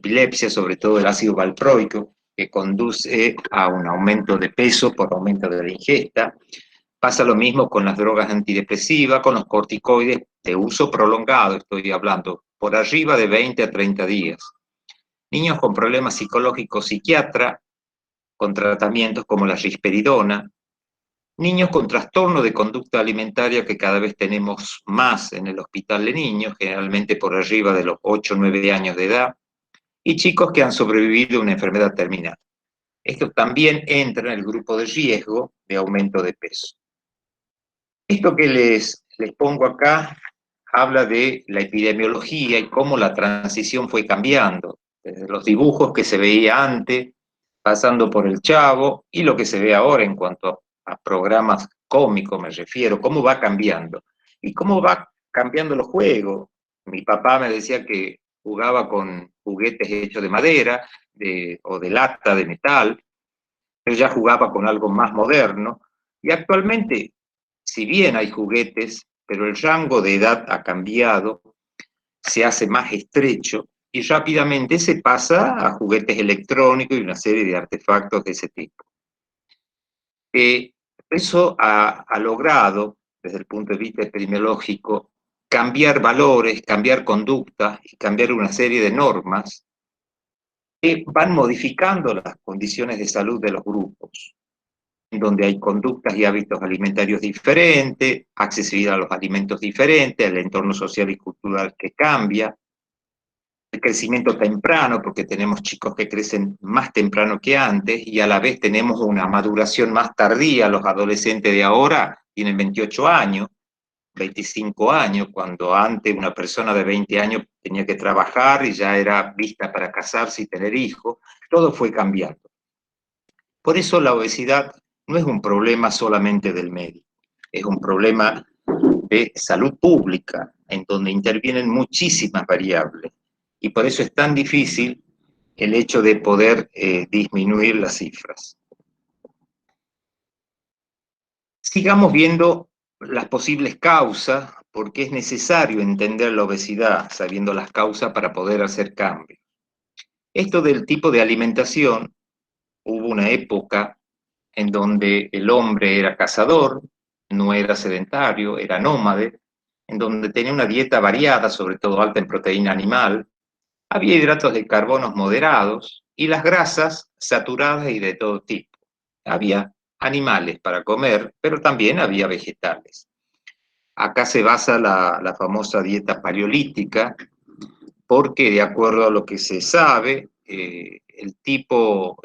epilepsia, sobre todo el ácido valproico, que conduce a un aumento de peso por aumento de la ingesta. Pasa lo mismo con las drogas antidepresivas, con los corticoides de uso prolongado, estoy hablando, por arriba de 20 a 30 días. Niños con problemas psicológicos psiquiatra, con tratamientos como la risperidona. Niños con trastorno de conducta alimentaria, que cada vez tenemos más en el hospital de niños, generalmente por arriba de los 8 o 9 años de edad. Y chicos que han sobrevivido a una enfermedad terminal. Estos también entran en el grupo de riesgo de aumento de peso. Esto que les pongo acá habla de la epidemiología y cómo la transición fue cambiando, desde los dibujos que se veía antes, pasando por el Chavo, y lo que se ve ahora en cuanto a programas cómicos, me refiero, cómo va cambiando, y cómo va cambiando los juegos. Mi papá me decía que jugaba con juguetes hechos de madera, o de lata, de metal. Él ya jugaba con algo más moderno, y actualmente, si bien hay juguetes, pero el rango de edad ha cambiado, se hace más estrecho, y rápidamente se pasa a juguetes electrónicos y una serie de artefactos de ese tipo. Eso ha logrado, desde el punto de vista epidemiológico, cambiar valores, cambiar conductas y cambiar una serie de normas que van modificando las condiciones de salud de los grupos, en donde hay conductas y hábitos alimentarios diferentes, accesibilidad a los alimentos diferentes, el entorno social y cultural que cambia, el crecimiento temprano, porque tenemos chicos que crecen más temprano que antes, y a la vez tenemos una maduración más tardía. Los adolescentes de ahora tienen 28 años, 25 años, cuando antes una persona de 20 años tenía que trabajar y ya era vista para casarse y tener hijos. Todo fue cambiando. Por eso la obesidad no es un problema solamente del médico, es un problema de salud pública, en donde intervienen muchísimas variables. Y por eso es tan difícil el hecho de poder disminuir las cifras. Sigamos viendo las posibles causas, porque es necesario entender la obesidad, sabiendo las causas para poder hacer cambios. Esto del tipo de alimentación, hubo una época en donde el hombre era cazador, no era sedentario, era nómade, en donde tenía una dieta variada, sobre todo alta en proteína animal, había hidratos de carbono moderados y las grasas saturadas y de todo tipo. Había animales para comer, pero también había vegetales. Acá se basa la famosa dieta paleolítica, porque de acuerdo a lo que se sabe, el tipo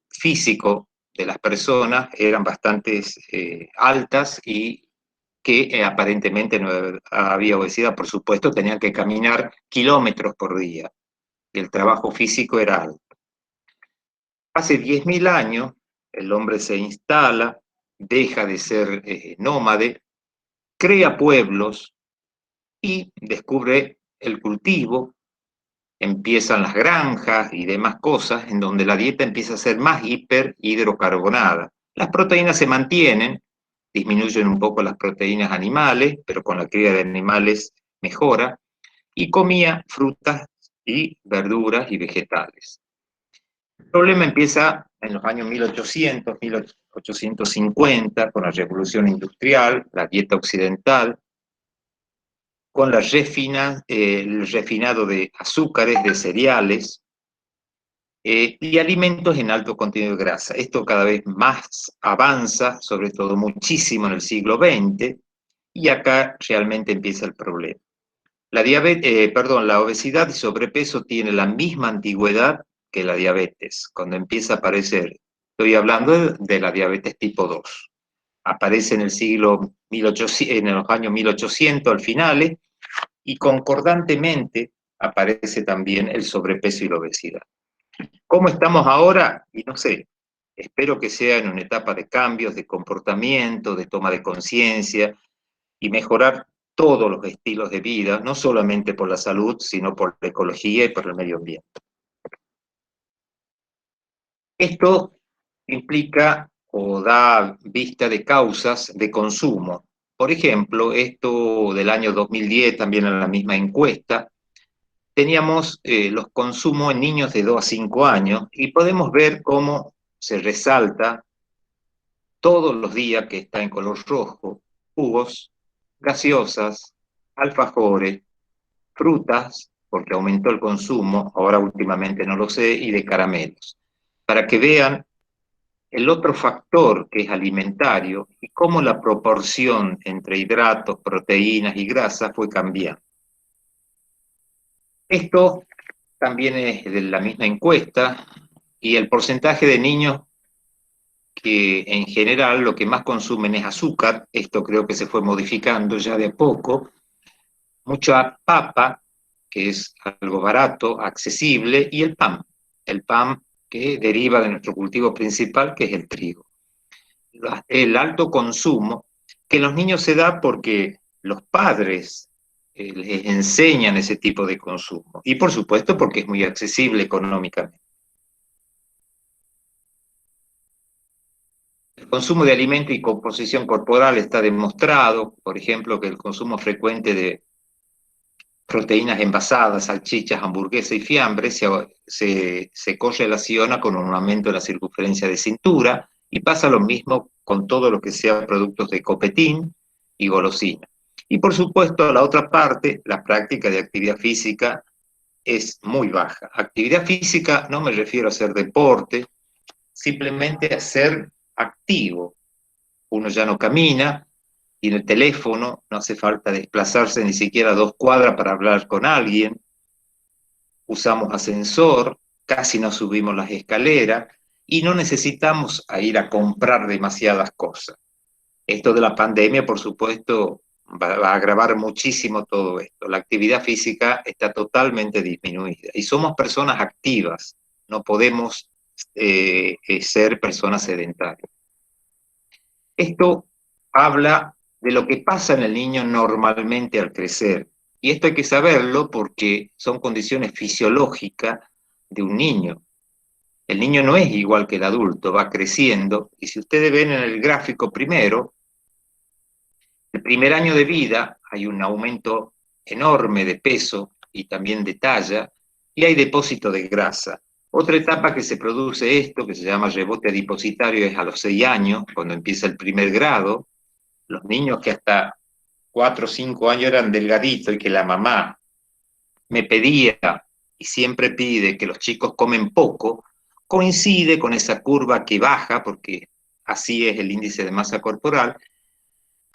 físico de las personas eran bastante altas, y que aparentemente no había obesidad. Por supuesto, tenían que caminar kilómetros por día, y el trabajo físico era alto. Hace 10.000 años, el hombre se instala, deja de ser nómade, crea pueblos y descubre el cultivo, empiezan las granjas y demás cosas, en donde la dieta empieza a ser más hiperhidrocarbonada. Las proteínas se mantienen, disminuyen un poco las proteínas animales, pero con la cría de animales mejora, y comía frutas y verduras y vegetales. El problema empieza en los años 1800, 1850, con la revolución industrial, la dieta occidental, con el refinado de azúcares, de cereales, y alimentos en alto contenido de grasa. Esto cada vez más avanza, sobre todo muchísimo en el siglo XX, y acá realmente empieza el problema. La obesidad y sobrepeso tiene la misma antigüedad que la diabetes, cuando empieza a aparecer. Estoy hablando de la diabetes tipo 2. Aparece en el siglo 1800, en los años 1800 al final, y concordantemente aparece también el sobrepeso y la obesidad. ¿Cómo estamos ahora? Y no sé, espero que sea en una etapa de cambios, de comportamiento, de toma de conciencia, y mejorar todos los estilos de vida, no solamente por la salud, sino por la ecología y por el medio ambiente. Esto implica o da vista de causas de consumo. Por ejemplo, esto del año 2010, también en la misma encuesta, teníamos los consumos en niños de 2 a 5 años y podemos ver cómo se resalta todos los días que está en color rojo, jugos, gaseosas, alfajores, frutas, porque aumentó el consumo, ahora últimamente no lo sé, y de caramelos, para que vean el otro factor que es alimentario y cómo la proporción entre hidratos, proteínas y grasas fue cambiando. Esto también es de la misma encuesta y el porcentaje de niños que en general lo que más consumen es azúcar, esto creo que se fue modificando ya de a poco, mucha papa, que es algo barato, accesible, y el pan que deriva de nuestro cultivo principal, que es el trigo. El alto consumo, que en los niños se da porque los padres les enseñan ese tipo de consumo, y por supuesto porque es muy accesible económicamente. El consumo de alimento y composición corporal está demostrado, por ejemplo, que el consumo frecuente de proteínas envasadas, salchichas, hamburguesas y fiambres se correlaciona con un aumento de la circunferencia de cintura y pasa lo mismo con todo lo que sea productos de copetín y golosina. Y por supuesto, la otra parte, la práctica de actividad física es muy baja. Actividad física no me refiero a hacer deporte, simplemente a ser activo. Uno ya no camina, tiene el teléfono, no hace falta desplazarse ni siquiera 2 cuadras para hablar con alguien, usamos ascensor, casi no subimos las escaleras y no necesitamos ir a comprar demasiadas cosas. Esto de la pandemia, por supuesto, va a agravar muchísimo todo esto. La actividad física está totalmente disminuida y somos personas activas, no podemos ser personas sedentarias. Esto habla de lo que pasa en el niño normalmente al crecer. Y esto hay que saberlo porque son condiciones fisiológicas de un niño. El niño no es igual que el adulto, va creciendo. Y si ustedes ven en el gráfico primero, el primer año de vida hay un aumento enorme de peso y también de talla, y hay depósito de grasa. Otra etapa que se produce esto, que se llama rebote adipositario, es a los 6 años, cuando empieza el primer grado. Los niños que hasta 4 o 5 años eran delgaditos y que la mamá me pedía y siempre pide que los chicos comen poco, coincide con esa curva que baja, porque así es el índice de masa corporal,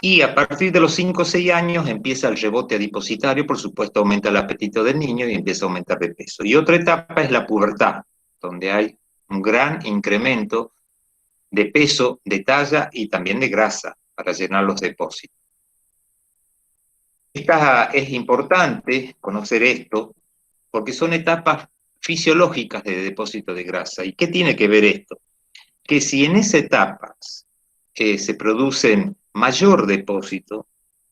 y a partir de los 5 o 6 años empieza el rebote adipositario, por supuesto aumenta el apetito del niño y empieza a aumentar de peso. Y otra etapa es la pubertad, donde hay un gran incremento de peso, de talla y también de grasa para llenar los depósitos. Es importante conocer esto porque son etapas fisiológicas de depósito de grasa. ¿Y qué tiene que ver esto? Que si en esas etapas se producen mayor depósito,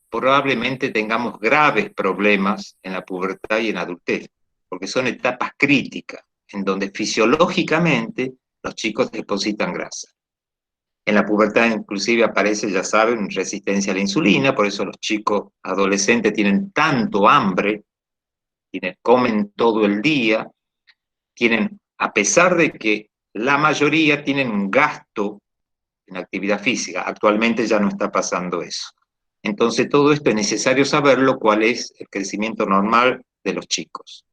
probablemente tengamos graves problemas en la pubertad y en la adultez, porque son etapas críticas en donde fisiológicamente los chicos depositan grasa. En la pubertad inclusive aparece, ya saben, resistencia a la insulina, por eso los chicos adolescentes tienen tanto hambre, comen todo el día, a pesar de que la mayoría tienen un gasto en actividad física. Actualmente ya no está pasando eso. Entonces todo esto es necesario saberlo, cuál es el crecimiento normal de los chicos.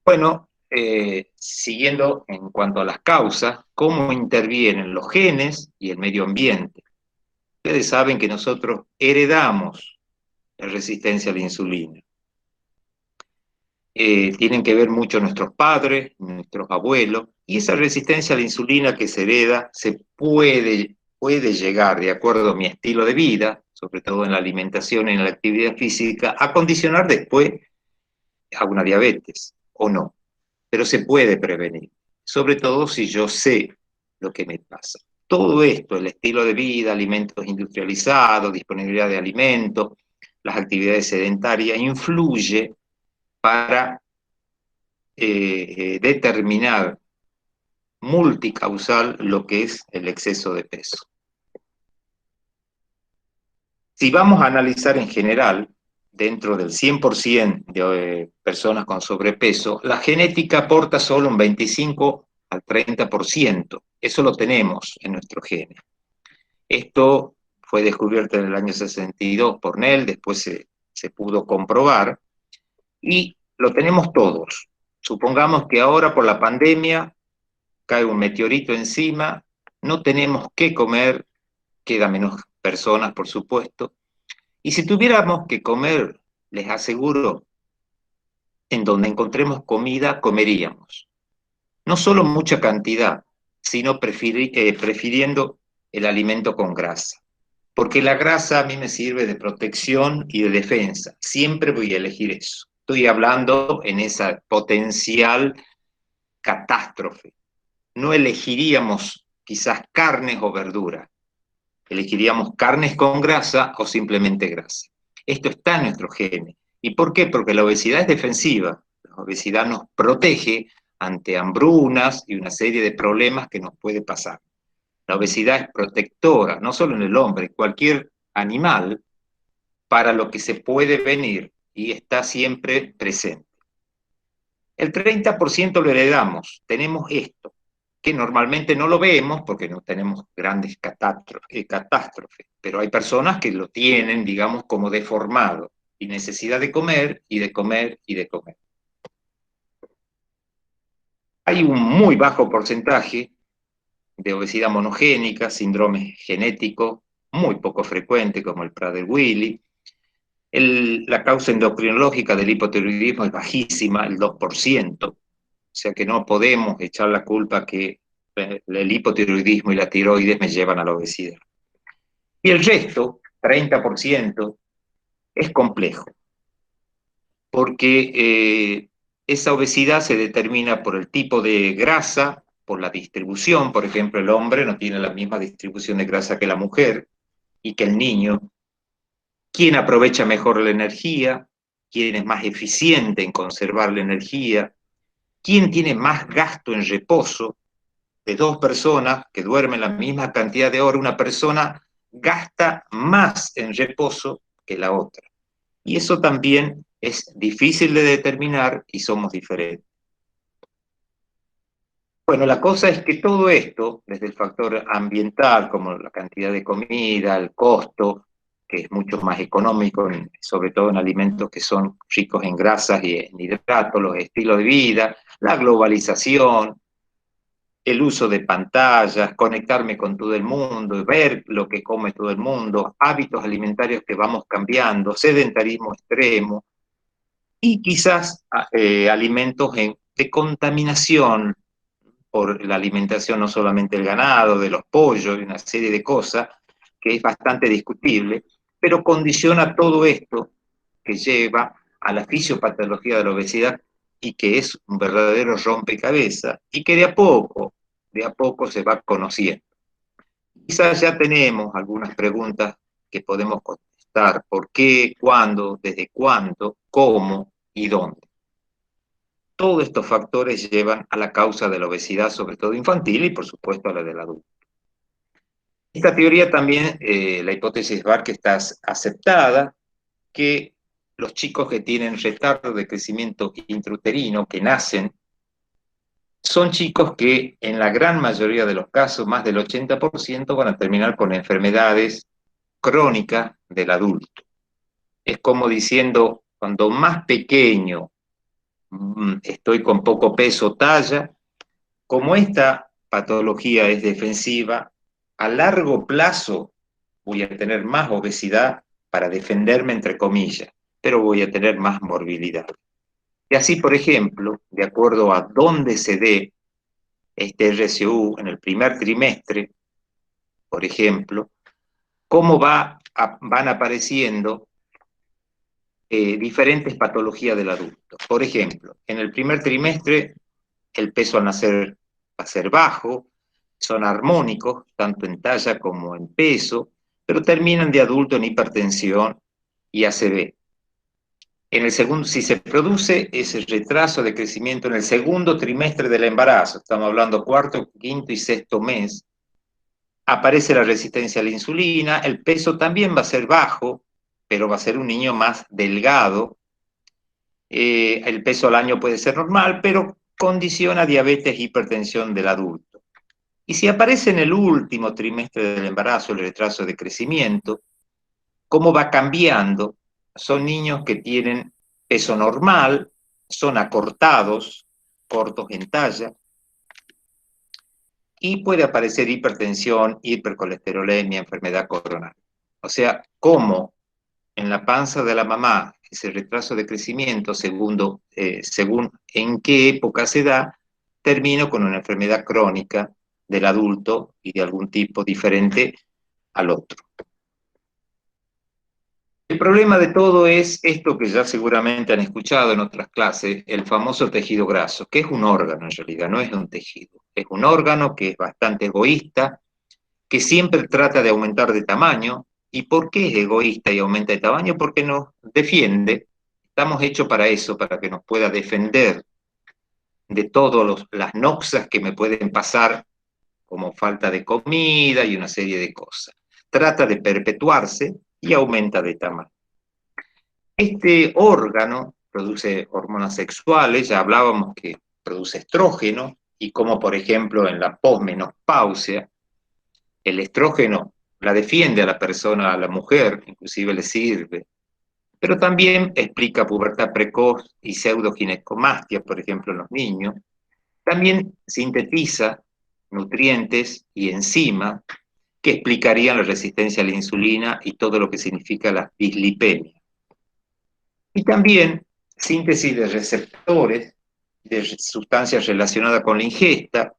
Bueno, siguiendo en cuanto a las causas, cómo intervienen los genes y el medio ambiente. Ustedes saben que nosotros heredamos la resistencia a la insulina. Tienen que ver mucho nuestros padres, nuestros abuelos, y esa resistencia a la insulina que se hereda puede llegar, de acuerdo a mi estilo de vida, sobre todo en la alimentación y en la actividad física, a condicionar después a una diabetes, o no. Pero se puede prevenir, sobre todo si yo sé lo que me pasa. Todo esto, el estilo de vida, alimentos industrializados, disponibilidad de alimentos, las actividades sedentarias, influye para determinar multicausal lo que es el exceso de peso. Si vamos a analizar en general, dentro del 100% de personas con sobrepeso, la genética aporta solo un 25 al 30%. Eso lo tenemos en nuestro genes. Esto fue descubierto en el año 62 por Nell, después se pudo comprobar, y lo tenemos todos. Supongamos que ahora por la pandemia cae un meteorito encima, no tenemos qué comer, queda menos personas, por supuesto, y si tuviéramos que comer, les aseguro, en donde encontremos comida, comeríamos. No solo mucha cantidad, sino prefiriendo el alimento con grasa. Porque la grasa a mí me sirve de protección y de defensa. Siempre voy a elegir eso. Estoy hablando en esa potencial catástrofe. No elegiríamos quizás carnes o verduras. Elegiríamos carnes con grasa o simplemente grasa. Esto está en nuestro genes. ¿Y por qué? Porque la obesidad es defensiva. La obesidad nos protege ante hambrunas y una serie de problemas que nos puede pasar. La obesidad es protectora, no solo en el hombre, cualquier animal, para lo que se puede venir y está siempre presente. El 30% lo heredamos, tenemos esto, que normalmente no lo vemos porque no tenemos grandes catástrofes, pero hay personas que lo tienen, digamos, como deformado y necesidad de comer y de comer y de comer. Hay un muy bajo porcentaje de obesidad monogénica, síndrome genético muy poco frecuente como el Prader-Willi. La causa endocrinológica del hipotiroidismo es bajísima, el 2%, o sea que no podemos echar la culpa que el hipotiroidismo y la tiroides me llevan a la obesidad. Y el resto, 30%, es complejo, porque esa obesidad se determina por el tipo de grasa, por la distribución. Por ejemplo, el hombre no tiene la misma distribución de grasa que la mujer y que el niño. ¿Quién aprovecha mejor la energía? ¿Quién es más eficiente en conservar la energía? ¿Quién tiene más gasto en reposo? De dos personas que duermen la misma cantidad de horas, una persona gasta más en reposo que la otra. Y eso también es difícil de determinar y somos diferentes. Bueno, la cosa es que todo esto, desde el factor ambiental, como la cantidad de comida, el costo, que es mucho más económico, sobre todo en alimentos que son ricos en grasas y en hidratos, los estilos de vida, la globalización, el uso de pantallas, conectarme con todo el mundo, ver lo que come todo el mundo, hábitos alimentarios que vamos cambiando, sedentarismo extremo y quizás alimentos de contaminación por la alimentación no solamente del ganado, de los pollos y una serie de cosas que es bastante discutible, pero condiciona todo esto que lleva a la fisiopatología de la obesidad y que es un verdadero rompecabezas y que de a poco se va conociendo. Quizás ya tenemos algunas preguntas que podemos contestar: ¿por qué? ¿Cuándo? ¿Desde cuándo? ¿Cómo? ¿Y dónde? Todos estos factores llevan a la causa de la obesidad, sobre todo infantil, y por supuesto a la del adulto. Esta teoría también, la hipótesis Bark, está aceptada, que los chicos que tienen retardo de crecimiento intrauterino, que nacen, son chicos que en la gran mayoría de los casos, más del 80%, van a terminar con enfermedades crónicas del adulto. Es como diciendo, cuando más pequeño estoy con poco peso, talla, como esta patología es defensiva, a largo plazo voy a tener más obesidad para defenderme, entre comillas, pero voy a tener más morbilidad. Y así, por ejemplo, de acuerdo a dónde se dé este RCU en el primer trimestre, por ejemplo, cómo van apareciendo diferentes patologías del adulto. Por ejemplo, en el primer trimestre el peso al nacer va a ser bajo, son armónicos, tanto en talla como en peso, pero terminan de adulto en hipertensión y ACV. En el segundo, si se produce ese retraso de crecimiento en el segundo trimestre del embarazo, estamos hablando cuarto, quinto y sexto mes, aparece la resistencia a la insulina, el peso también va a ser bajo, pero va a ser un niño más delgado. El peso al año puede ser normal, pero condiciona diabetes e hipertensión del adulto. Y si aparece en el último trimestre del embarazo el retraso de crecimiento, ¿cómo va cambiando? Son niños que tienen peso normal, son acortados, cortos en talla, y puede aparecer hipertensión, hipercolesterolemia, enfermedad coronaria. O sea, cómo en la panza de la mamá ese retraso de crecimiento, según en qué época se da, termino con una enfermedad crónica del adulto y de algún tipo diferente al otro. El problema de todo es esto que ya seguramente han escuchado en otras clases, el famoso tejido graso, que es un órgano en realidad, no es un tejido. Es un órgano que es bastante egoísta, que siempre trata de aumentar de tamaño. ¿Y por qué es egoísta y aumenta de tamaño? Porque nos defiende. Estamos hechos para eso, para que nos pueda defender de todas las noxas que me pueden pasar, como falta de comida y una serie de cosas. Trata de perpetuarse y aumenta de tamaño. Este órgano produce hormonas sexuales, ya hablábamos que produce estrógeno, y como por ejemplo en la posmenopausia, el estrógeno la defiende a la persona, a la mujer, inclusive le sirve, pero también explica pubertad precoz y pseudoginecomastia, por ejemplo, en los niños. También sintetiza nutrientes y enzimas que explicarían la resistencia a la insulina y todo lo que significa la dislipemia. Y también síntesis de receptores de sustancias relacionadas con la ingesta,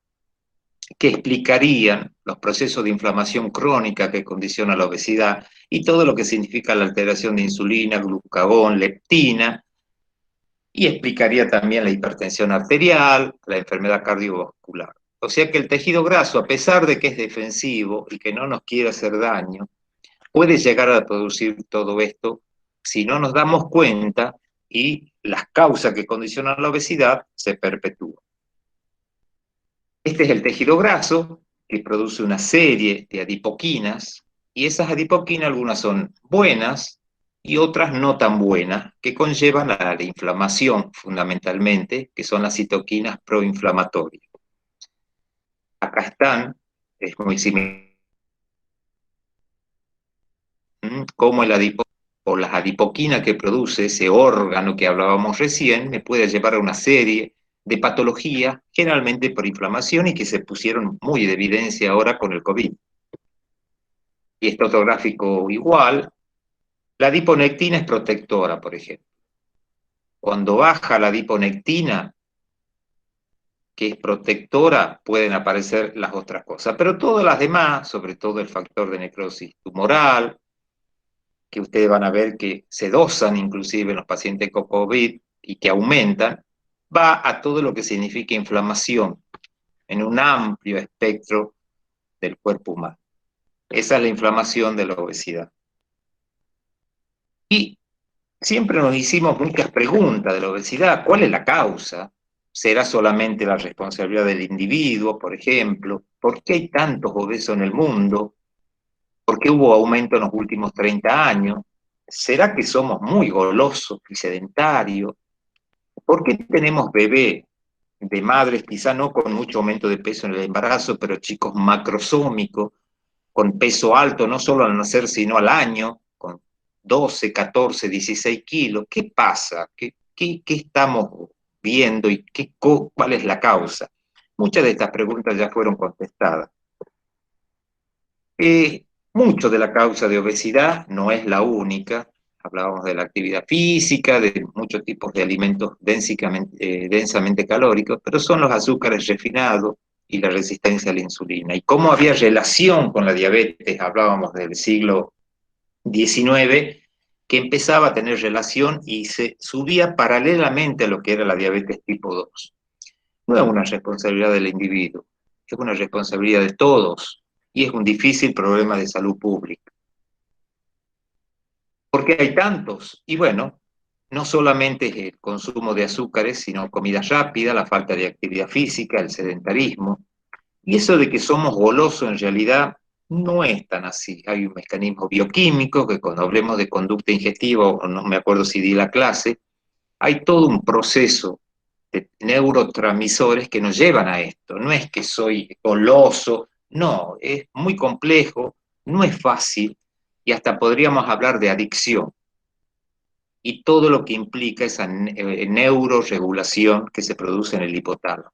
que explicarían los procesos de inflamación crónica que condiciona la obesidad y todo lo que significa la alteración de insulina, glucagón, leptina, y explicaría también la hipertensión arterial, la enfermedad cardiovascular. O sea que el tejido graso, a pesar de que es defensivo y que no nos quiere hacer daño, puede llegar a producir todo esto si no nos damos cuenta y las causas que condicionan la obesidad se perpetúan. Este es el tejido graso que produce una serie de adipoquinas, y esas adipoquinas algunas son buenas y otras no tan buenas, que conllevan a la inflamación fundamentalmente, que son las citoquinas proinflamatorias. Acá están, es muy similar, como el adipo o las adipoquinas que produce ese órgano que hablábamos recién, me puede llevar a una serie de patologías, generalmente por inflamación, y que se pusieron muy de evidencia ahora con el COVID. Y este otro gráfico igual, la adiponectina es protectora, por ejemplo. Cuando baja la adiponectina, que es protectora, pueden aparecer las otras cosas. Pero todas las demás, sobre todo el factor de necrosis tumoral, que ustedes van a ver que se dosan inclusive en los pacientes con COVID y que aumentan, va a todo lo que significa inflamación en un amplio espectro del cuerpo humano. Esa es la inflamación de la obesidad. Y siempre nos hicimos muchas preguntas de la obesidad. ¿Cuál es la causa? ¿Será solamente la responsabilidad del individuo, por ejemplo? ¿Por qué hay tantos obesos en el mundo? ¿Por qué hubo aumento en los últimos 30 años? ¿Será que somos muy golosos y sedentarios? ¿Por qué tenemos bebés de madres quizá no con mucho aumento de peso en el embarazo, pero chicos macrosómicos, con peso alto, no solo al nacer, sino al año, con 12, 14, 16 kilos? ¿Qué pasa? ¿Qué estamos viendo y cuál es la causa? Muchas de estas preguntas ya fueron contestadas. Mucho de la causa de obesidad no es la única. Hablábamos de la actividad física, de muchos tipos de alimentos densamente calóricos, pero son los azúcares refinados y la resistencia a la insulina. Y cómo había relación con la diabetes, hablábamos del siglo XIX, que empezaba a tener relación y se subía paralelamente a lo que era la diabetes tipo 2. No es una responsabilidad del individuo, es una responsabilidad de todos y es un difícil problema de salud pública. ¿Por qué hay tantos? Y bueno, no solamente es el consumo de azúcares, sino comida rápida, la falta de actividad física, el sedentarismo. Y eso de que somos golosos en realidad no es tan así. Hay un mecanismo bioquímico que cuando hablemos de conducta ingestiva, o no me acuerdo si di la clase, hay todo un proceso de neurotransmisores que nos llevan a esto. No es que soy goloso, no, es muy complejo, no es fácil, y hasta podríamos hablar de adicción y todo lo que implica esa neuroregulación que se produce en el hipotálamo.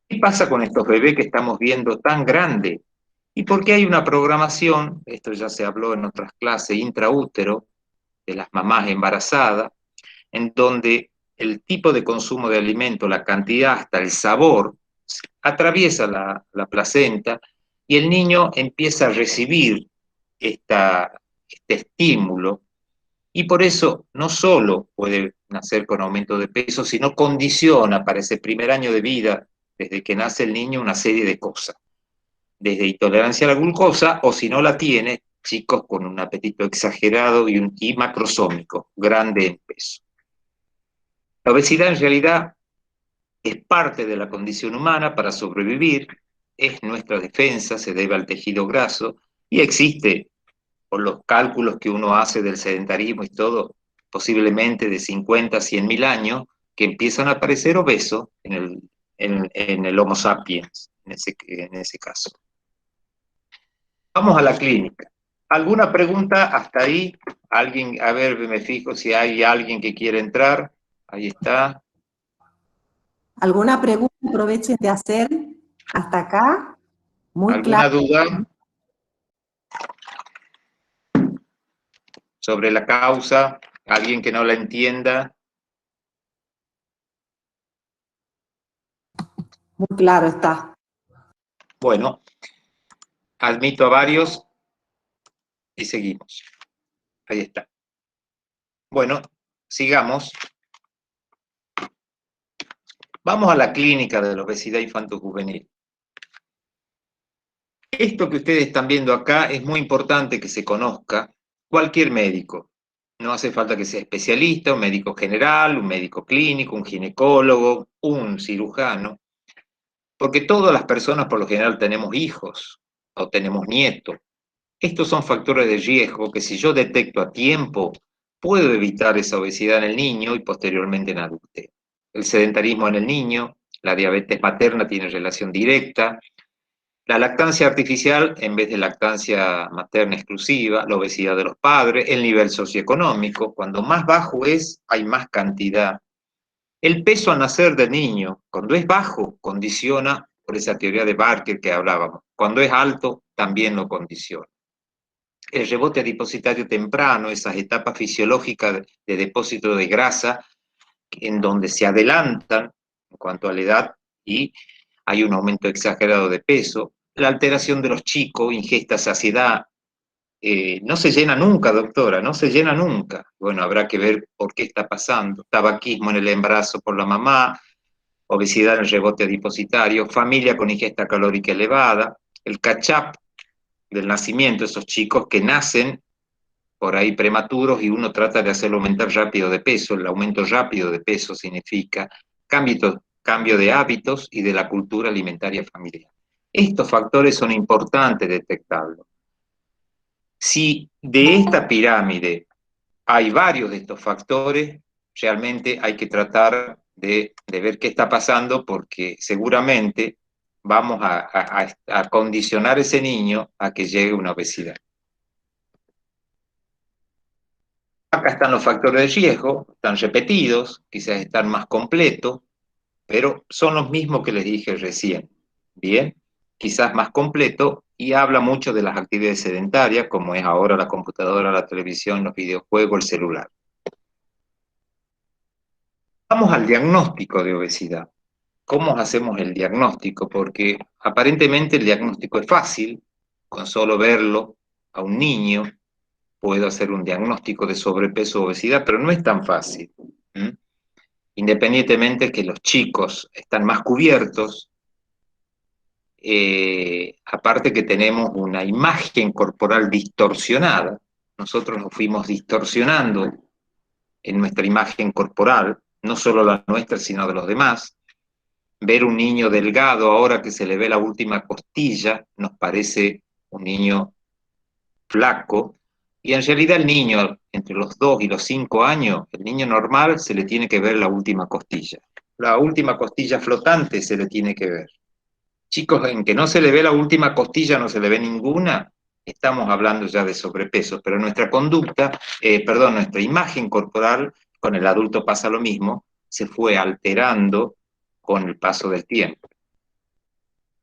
¿Qué pasa con estos bebés que estamos viendo tan grandes? ¿Y por qué hay una programación, esto ya se habló en otras clases, intraútero, de las mamás embarazadas, en donde el tipo de consumo de alimento, la cantidad, hasta el sabor, atraviesa la placenta y el niño empieza a recibir este estímulo y por eso no solo puede nacer con aumento de peso, sino condiciona para ese primer año de vida, desde que nace el niño, una serie de cosas. Desde intolerancia a la glucosa, o si no la tiene, chicos con un apetito exagerado y macrosómico, grande en peso. La obesidad en realidad es parte de la condición humana para sobrevivir, es nuestra defensa, se debe al tejido graso y existe, por los cálculos que uno hace del sedentarismo y todo, posiblemente de 50 a 100 mil años, que empiezan a aparecer obesos en el Homo sapiens, en ese caso. Vamos a la clínica. ¿Alguna pregunta hasta ahí? ¿Alguien? A ver, me fijo si hay alguien que quiere entrar. Ahí está. ¿Alguna pregunta aprovechen de hacer hasta acá? Muy ¿Alguna claro. duda sobre la causa? ¿Alguien que no la entienda? Muy claro está. Bueno, admito a varios y seguimos. Ahí está. Bueno, sigamos. Vamos a la clínica de la obesidad infanto-juvenil. Esto que ustedes están viendo acá es muy importante que se conozca cualquier médico. No hace falta que sea especialista, un médico general, un médico clínico, un ginecólogo, un cirujano, porque todas las personas por lo general tenemos hijos o tenemos nietos. Estos son factores de riesgo que si yo detecto a tiempo, puedo evitar esa obesidad en el niño y posteriormente en adultez. El sedentarismo en el niño, la diabetes materna tiene relación directa, la lactancia artificial en vez de lactancia materna exclusiva, la obesidad de los padres, el nivel socioeconómico, cuando más bajo es, hay más cantidad. El peso al nacer del niño, cuando es bajo, condiciona por esa teoría de Barker que hablábamos. Cuando es alto, también lo condiciona. El rebote adipositario temprano, esas etapas fisiológicas de depósito de grasa, en donde se adelantan en cuanto a la edad y hay un aumento exagerado de peso. La alteración de los chicos, ingesta, saciedad, no se llena nunca, doctora, no se llena nunca. Bueno, habrá que ver por qué está pasando. Tabaquismo en el embarazo por la mamá, obesidad en el rebote adipositario, familia con ingesta calórica elevada, el catch-up del nacimiento, esos chicos que nacen por ahí prematuros y uno trata de hacerlo aumentar rápido de peso. El aumento rápido de peso significa cambio de hábitos y de la cultura alimentaria familiar. Estos factores son importantes detectarlos. Si de esta pirámide hay varios de estos factores, realmente hay que tratar de ver qué está pasando porque seguramente vamos a condicionar a ese niño a que llegue a una obesidad. Acá están los factores de riesgo, están repetidos, quizás están más completos, pero son los mismos que les dije recién. Bien, quizás más completo y habla mucho de las actividades sedentarias, como es ahora la computadora, la televisión, los videojuegos, el celular. Vamos al diagnóstico de obesidad. ¿Cómo hacemos el diagnóstico? Porque aparentemente el diagnóstico es fácil, con solo verlo a un niño puedo hacer un diagnóstico de sobrepeso o obesidad, pero no es tan fácil. Independientemente que los chicos están más cubiertos, aparte que tenemos una imagen corporal distorsionada, nosotros nos fuimos distorsionando en nuestra imagen corporal, no solo la nuestra, sino de los demás, ver un niño delgado ahora que se le ve la última costilla, nos parece un niño flaco, y en realidad el niño, entre los 2 y los 5 años, el niño normal se le tiene que ver la última costilla. La última costilla flotante se le tiene que ver. Chicos, en que no se le ve la última costilla, no se le ve ninguna, estamos hablando ya de sobrepeso, pero nuestra conducta, nuestra imagen corporal, con el adulto pasa lo mismo, se fue alterando con el paso del tiempo.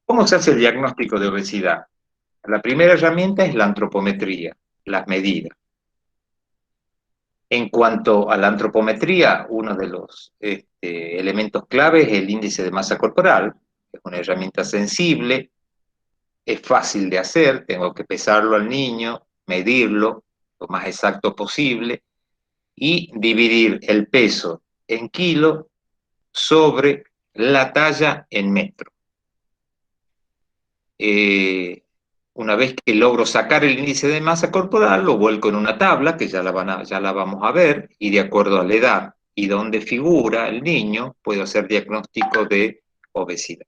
¿Cómo se hace el diagnóstico de obesidad? La primera herramienta es la antropometría, las medidas. En cuanto a la antropometría, uno de los elementos clave es el índice de masa corporal, es una herramienta sensible, es fácil de hacer, tengo que pesarlo al niño, medirlo lo más exacto posible y dividir el peso en kilo sobre la talla en metro. Una vez que logro sacar el índice de masa corporal, lo vuelco en una tabla, que ya la vamos a ver, y de acuerdo a la edad y donde figura el niño, puedo hacer diagnóstico de obesidad.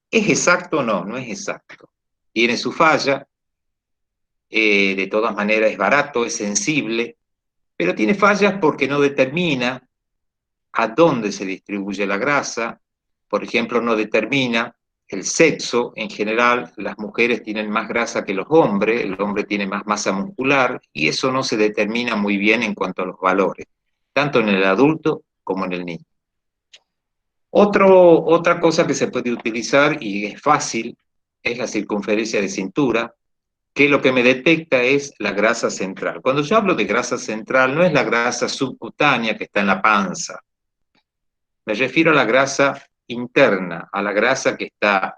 ¿Es exacto o no? No es exacto. Tiene su falla, de todas maneras es barato, es sensible, pero tiene fallas porque no determina a dónde se distribuye la grasa, por ejemplo, no determina el sexo. En general, las mujeres tienen más grasa que los hombres, el hombre tiene más masa muscular, y eso no se determina muy bien en cuanto a los valores, tanto en el adulto como en el niño. Otra cosa que se puede utilizar, y es fácil, es la circunferencia de cintura, que lo que me detecta es la grasa central. Cuando yo hablo de grasa central, no es la grasa subcutánea que está en la panza. Me refiero a la grasa interna, a la grasa que está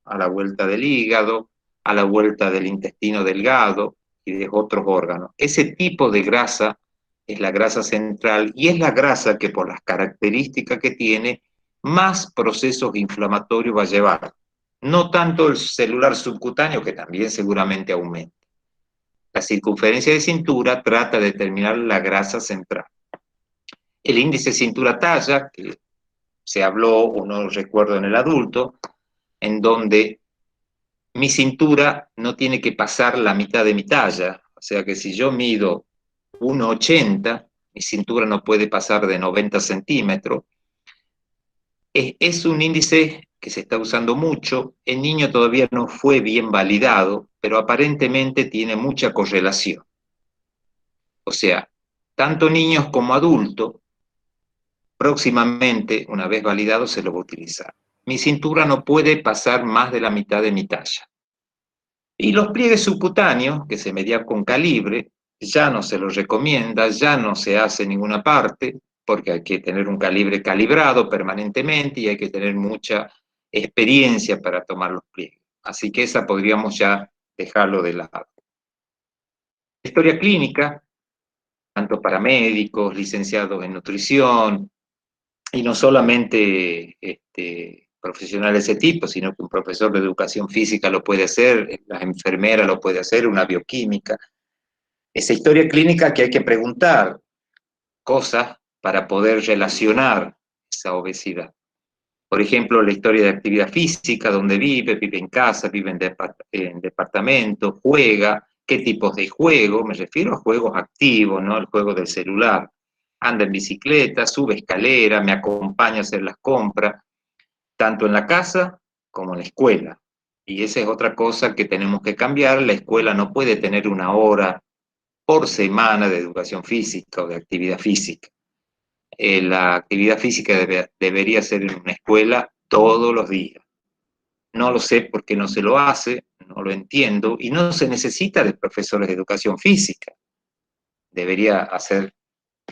a la vuelta del hígado, a la vuelta del intestino delgado y de otros órganos. Ese tipo de grasa es la grasa central y es la grasa que por las características que tiene, más procesos inflamatorios va a llevar. No tanto el celular subcutáneo, que también seguramente aumenta. La circunferencia de cintura trata de determinar la grasa central. El índice cintura-talla, que se habló, o no recuerdo en el adulto, en donde mi cintura no tiene que pasar la mitad de mi talla. O sea que si yo mido 1,80, mi cintura no puede pasar de 90 centímetros. Es un índice que se está usando mucho. El niño todavía no fue bien validado, pero aparentemente tiene mucha correlación. O sea, tanto niños como adultos, próximamente, una vez validado, se lo va a utilizar. Mi cintura no puede pasar más de la mitad de mi talla. Y los pliegues subcutáneos, que se medían con calibre, ya no se los recomienda, ya no se hace en ninguna parte, porque hay que tener un calibre calibrado permanentemente y hay que tener mucha experiencia para tomar los pliegues. Así que esa podríamos ya dejarlo de lado. Historia clínica, tanto para médicos, licenciados en nutrición, y no solamente profesionales de ese tipo, sino que un profesor de educación física lo puede hacer, la enfermera lo puede hacer, una bioquímica. Esa historia clínica que hay que preguntar cosas para poder relacionar esa obesidad. Por ejemplo, la historia de actividad física, dónde vive en casa, vive en departamento, juega, qué tipos de juego, me refiero a juegos activos, no el juego del celular. Anda en bicicleta, sube escalera, me acompaña a hacer las compras, tanto en la casa como en la escuela. Y esa es otra cosa que tenemos que cambiar. La escuela no puede tener una hora por semana de educación física o de actividad física. La actividad física debería ser en una escuela todos los días. No lo sé por qué no se lo hace, no lo entiendo, y no se necesita de profesores de educación física. Debería hacer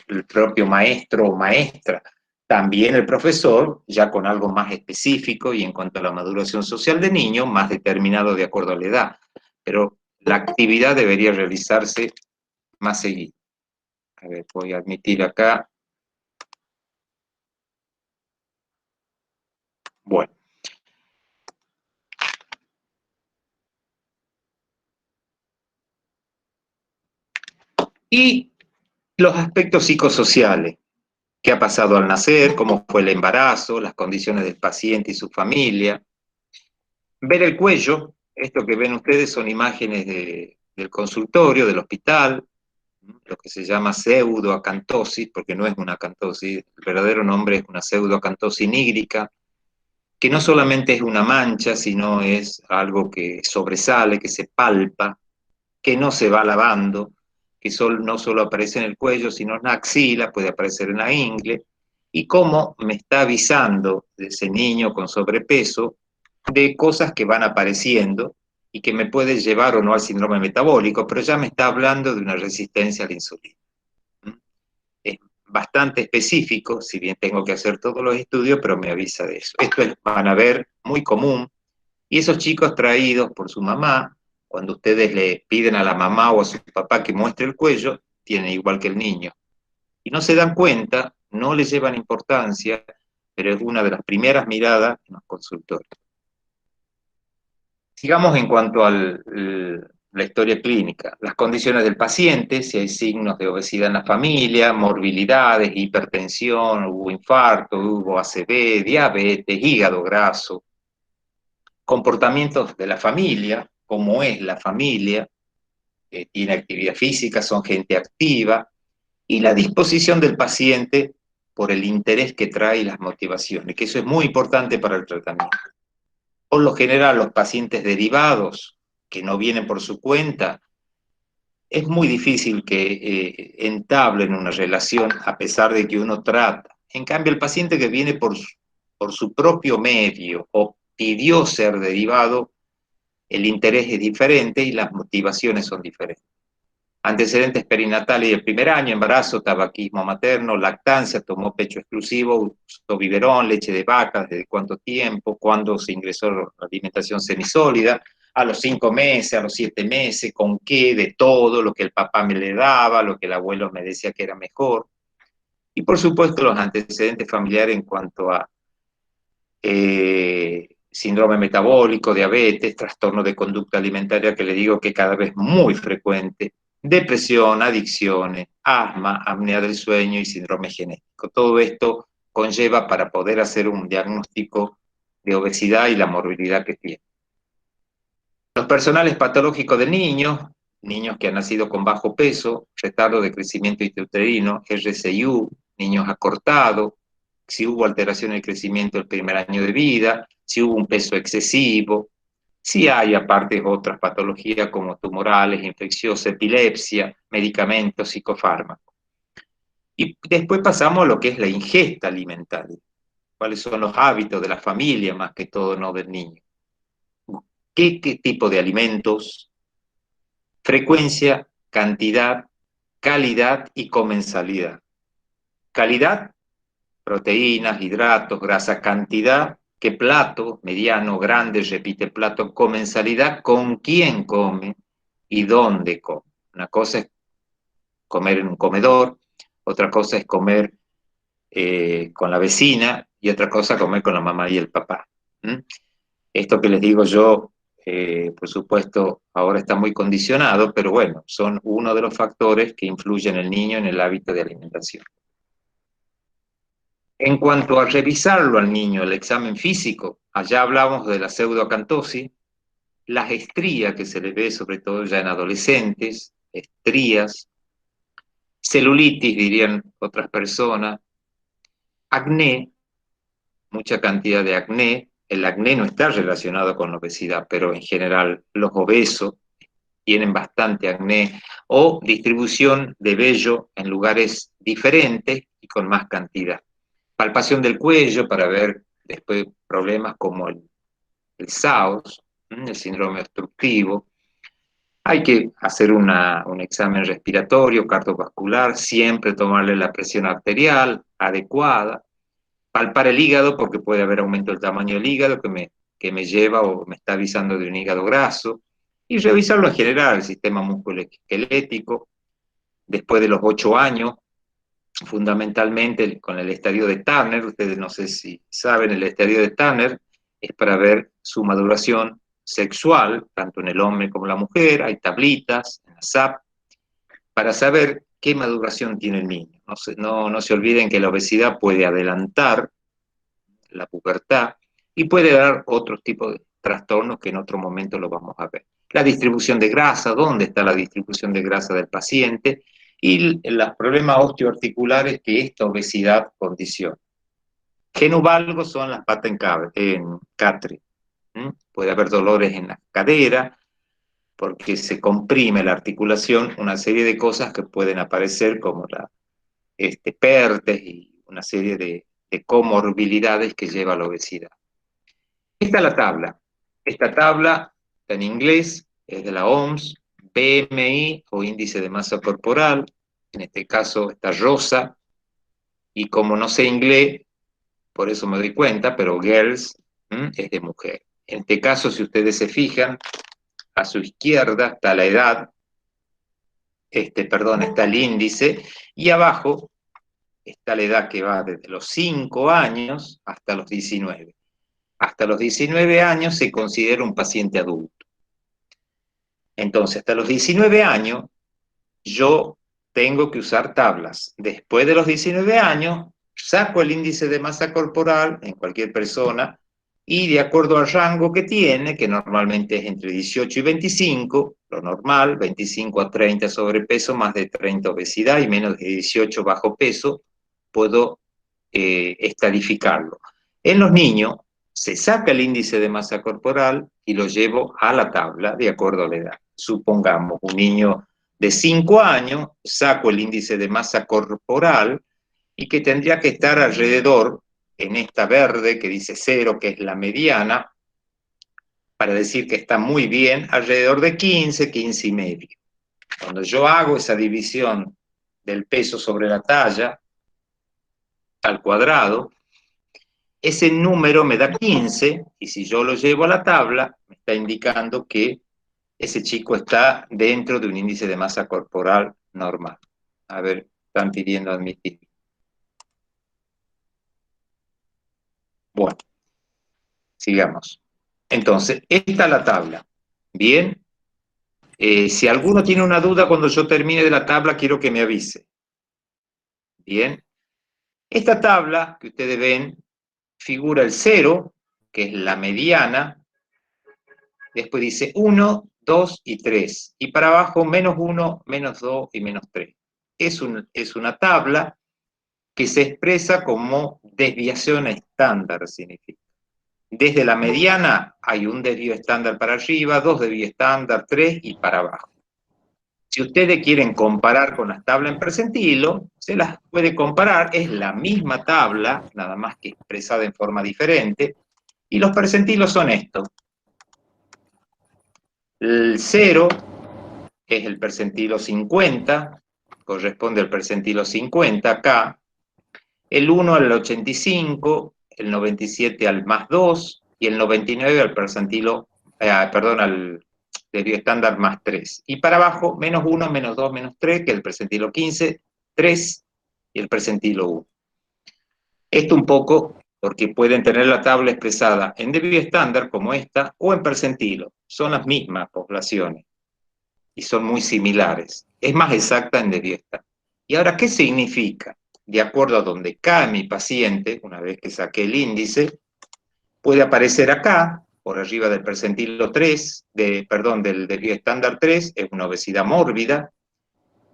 el propio maestro o maestra. También el profesor, ya con algo más específico y en cuanto a la maduración social de niños, más determinado de acuerdo a la edad. Pero la actividad debería realizarse más seguido. A ver, voy a admitir acá. Bueno. Y los aspectos psicosociales. qué ha pasado al nacer, cómo fue el embarazo, las condiciones del paciente y su familia. Ver el cuello, esto que ven ustedes son imágenes del consultorio, del hospital, lo que se llama pseudoacantosis, porque no es una acantosis, el verdadero nombre es una pseudoacantosis nígrica, que no solamente es una mancha, sino es algo que sobresale, que se palpa, que no se va lavando, que no solo aparece en el cuello, sino en la axila, puede aparecer en la ingle, y cómo me está avisando de ese niño con sobrepeso de cosas que van apareciendo y que me puede llevar o no al síndrome metabólico, pero ya me está hablando de una resistencia a la insulina. Es bastante específico, si bien tengo que hacer todos los estudios, pero me avisa de eso. Esto es, van a ver, muy común. Y esos chicos traídos por su mamá, cuando ustedes le piden a la mamá o a su papá que muestre el cuello, tienen igual que el niño. Y no se dan cuenta, no le llevan importancia, pero es una de las primeras miradas en los consultorios. Sigamos en cuanto a la historia clínica, las condiciones del paciente, si hay signos de obesidad en la familia, morbilidades, hipertensión, hubo infarto, hubo ACV, diabetes, hígado graso, comportamientos de la familia, cómo es la familia, tiene actividad física, son gente activa, y la disposición del paciente por el interés que trae y las motivaciones, que eso es muy importante para el tratamiento. Por lo general, los pacientes derivados que no vienen por su cuenta, es muy difícil que entablen una relación a pesar de que uno trata. En cambio, el paciente que viene por su propio medio o pidió ser derivado, el interés es diferente y las motivaciones son diferentes. Antecedentes perinatales del primer año, embarazo, tabaquismo materno, lactancia, tomó pecho exclusivo, usó biberón, leche de vaca, desde cuánto tiempo, cuándo se ingresó a la alimentación semisólida, a los 5 meses, a los 7 meses, con qué, de todo, lo que el papá me le daba, lo que el abuelo me decía que era mejor. Y por supuesto los antecedentes familiares en cuanto a síndrome metabólico, diabetes, trastorno de conducta alimentaria, que le digo que cada vez muy frecuente, depresión, adicciones, asma, apnea del sueño y síndrome genético. Todo esto conlleva para poder hacer un diagnóstico de obesidad y la morbilidad que tiene. Los personales patológicos del niño, niños que han nacido con bajo peso, retardo de crecimiento intrauterino, RCIU, niños acortados, si hubo alteración en el crecimiento del primer año de vida, si hubo un peso excesivo, si hay aparte otras patologías como tumorales, infecciosas, epilepsia, medicamentos, psicofármacos. Y después pasamos a lo que es la ingesta alimentaria. ¿Cuáles son los hábitos de la familia más que todo, no del niño? ¿Qué tipo de alimentos? Frecuencia, cantidad, calidad y comensalidad. Calidad, proteínas, hidratos, grasa, cantidad, qué plato, mediano, grande, repite el plato, comensalidad, con quién come y dónde come. Una cosa es comer en un comedor, otra cosa es comer con la vecina y otra cosa comer con la mamá y el papá. Esto que les digo yo, por supuesto, ahora está muy condicionado, pero bueno, son uno de los factores que influyen en el niño en el hábito de alimentación. En cuanto a revisarlo al niño, el examen físico, allá hablamos de la pseudoacantosis, las estrías que se le ve sobre todo ya en adolescentes, estrías, celulitis, dirían otras personas, acné, mucha cantidad de acné. El acné no está relacionado con la obesidad, pero en general los obesos tienen bastante acné, o distribución de vello en lugares diferentes y con más cantidad. Palpación del cuello para ver después problemas como el SAOS, el síndrome obstructivo. Hay que hacer un examen respiratorio, cardiovascular, siempre tomarle la presión arterial adecuada, palpar el hígado porque puede haber aumento del tamaño del hígado que me lleva o me está avisando de un hígado graso, y revisarlo en general, el sistema musculoesquelético, después de los 8 años, fundamentalmente con el estadio de Turner. Ustedes no sé si saben, el estadio de Turner es para ver su maduración sexual, tanto en el hombre como en la mujer. Hay tablitas en la SAP para saber qué maduración tiene el niño. no se olviden que la obesidad puede adelantar la pubertad y puede dar otros tipos de trastornos que en otro momento lo vamos a ver. La distribución de grasa, dónde está la distribución de grasa del paciente y los problemas osteoarticulares que esta obesidad condiciona. Genuvalgo son las patas en catre. Puede haber dolores en la cadera porque se comprime la articulación, una serie de cosas que pueden aparecer como la PERTES y una serie de comorbilidades que lleva a la obesidad. Esta es la tabla. Esta tabla está en inglés, es de la OMS, BMI o índice de masa corporal, en este caso está rosa, y como no sé inglés, por eso me doy cuenta, pero girls es de mujer. En este caso, si ustedes se fijan, a su izquierda está la edad, está el índice, y abajo está la edad que va desde los 5 años hasta los 19. Hasta los 19 años se considera un paciente adulto. Entonces, hasta los 19 años, yo tengo que usar tablas. Después de los 19 años, saco el índice de masa corporal en cualquier persona y de acuerdo al rango que tiene, que normalmente es entre 18 y 25, lo normal, 25 a 30 sobrepeso, más de 30 obesidad y menos de 18 bajo peso, puedo estadificarlo. En los niños, se saca el índice de masa corporal y lo llevo a la tabla de acuerdo a la edad. Supongamos un niño de 5 años, saco el índice de masa corporal y que tendría que estar alrededor, en esta verde que dice 0, que es la mediana, para decir que está muy bien, alrededor de 15, 15 y medio. Cuando yo hago esa división del peso sobre la talla al cuadrado, ese número me da 15, y si yo lo llevo a la tabla, me está indicando que ese chico está dentro de un índice de masa corporal normal. A ver, están pidiendo admitir. Bueno, sigamos. Entonces, esta es la tabla. Bien. Si alguno tiene una duda cuando yo termine de la tabla, quiero que me avise. Bien. Esta tabla que ustedes ven figura el 0, que es la mediana. Después dice 1, 2 y 3. Y para abajo, menos 1, menos 2 y menos 3. Es una tabla que se expresa como desviación estándar, significa. Desde la mediana hay un desvío estándar para arriba, 2 desvíos estándar, 3 y para abajo. Si ustedes quieren comparar con las tablas en percentilo, se las puede comparar, es la misma tabla, nada más que expresada en forma diferente, y los percentilos son estos. El 0 es el percentilo 50, corresponde al percentilo 50 acá, el 1 al 85, el 97 al más 2, y el 99 al percentilo, al desvío estándar más 3. Y para abajo, menos 1, menos 2, menos 3, que es el percentilo 15, 3 y el percentilo 1. Esto un poco porque pueden tener la tabla expresada en desvío estándar como esta o en percentilo. Son las mismas poblaciones y son muy similares. Es más exacta en desvío estándar. ¿Y ahora qué significa? De acuerdo a donde cae mi paciente, una vez que saqué el índice, puede aparecer acá, por arriba del percentilo 3, del desvío estándar 3, es una obesidad mórbida.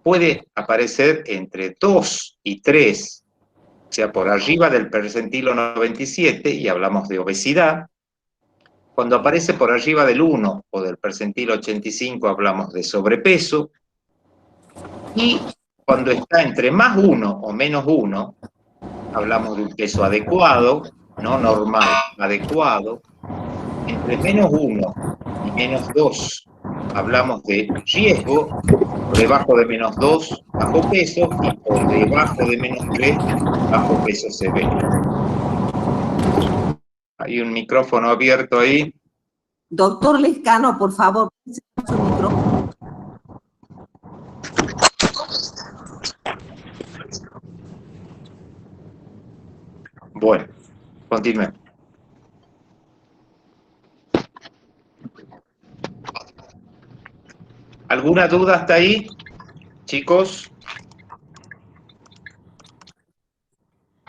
Puede aparecer entre 2 y 3, o sea, por arriba del percentilo 97, y hablamos de obesidad. Cuando aparece por arriba del 1 o del percentilo 85, hablamos de sobrepeso. Y cuando está entre más 1 o menos 1, hablamos de un peso adecuado, no normal, adecuado. Entre menos 1 y menos 2, hablamos de riesgo. Por debajo de menos 2, bajo peso, y por debajo de menos 3, bajo peso severo. Hay un micrófono abierto ahí. Doctor Lescano, por favor, su micrófono. Bueno, continuemos. ¿Alguna duda hasta ahí, chicos?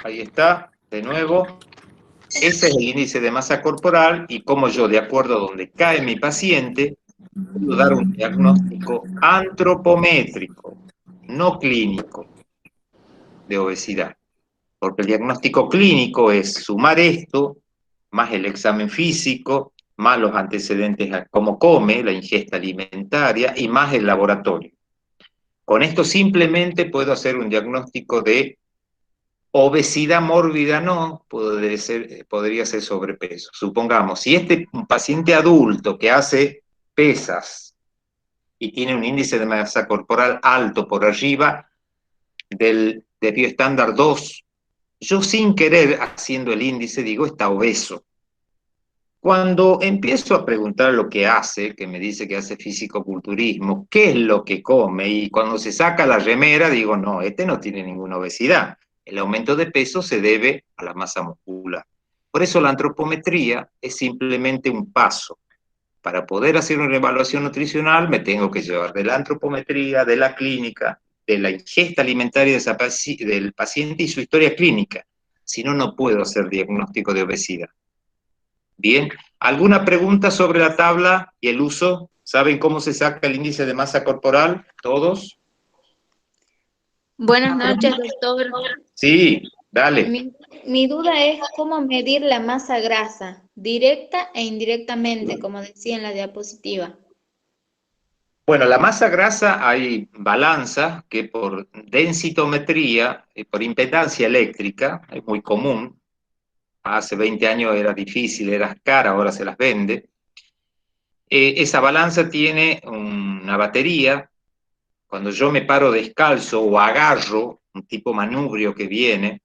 ahí está, de nuevo. Ese es el índice de masa corporal y como yo, de acuerdo a donde cae mi paciente, puedo dar un diagnóstico antropométrico, no clínico, de obesidad. Porque el diagnóstico clínico es sumar esto, más el examen físico, más los antecedentes a cómo come, la ingesta alimentaria y más el laboratorio. Con esto simplemente puedo hacer un diagnóstico de obesidad mórbida, no, podría ser sobrepeso. Supongamos, si un paciente adulto que hace pesas y tiene un índice de masa corporal alto por arriba del bioestándar 2, yo sin querer, haciendo el índice, digo, está obeso. Cuando empiezo a preguntar lo que hace, que me dice que hace fisicoculturismo, qué es lo que come, y cuando se saca la remera, digo, no, este no tiene ninguna obesidad. El aumento de peso se debe a la masa muscular. Por eso la antropometría es simplemente un paso. Para poder hacer una evaluación nutricional me tengo que llevar de la antropometría, de la clínica, de la ingesta alimentaria del paciente y su historia clínica. Si no, no puedo hacer diagnóstico de obesidad. Bien, ¿alguna pregunta sobre la tabla y el uso? ¿Saben cómo se saca el índice de masa corporal? ¿Todos? Buenas noches, doctor. Sí, dale. Mi duda es cómo medir la masa grasa, directa e indirectamente, como decía en la diapositiva. Bueno, la masa grasa hay balanzas que por densitometría y por impedancia eléctrica, es muy común. Hace 20 años era difícil, era cara, ahora se las vende. Esa balanza tiene una batería. Cuando yo me paro descalzo o agarro un tipo manubrio que viene,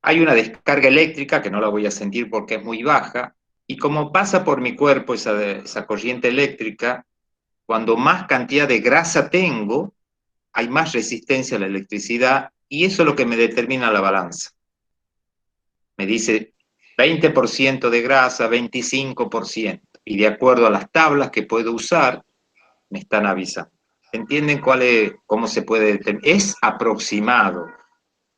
hay una descarga eléctrica que no la voy a sentir porque es muy baja, y como pasa por mi cuerpo esa corriente eléctrica, cuando más cantidad de grasa tengo, hay más resistencia a la electricidad, y eso es lo que me determina la balanza. Me dice 20% de grasa, 25%, y de acuerdo a las tablas que puedo usar, me están avisando. ¿Entienden cómo se puede determinar? Es aproximado.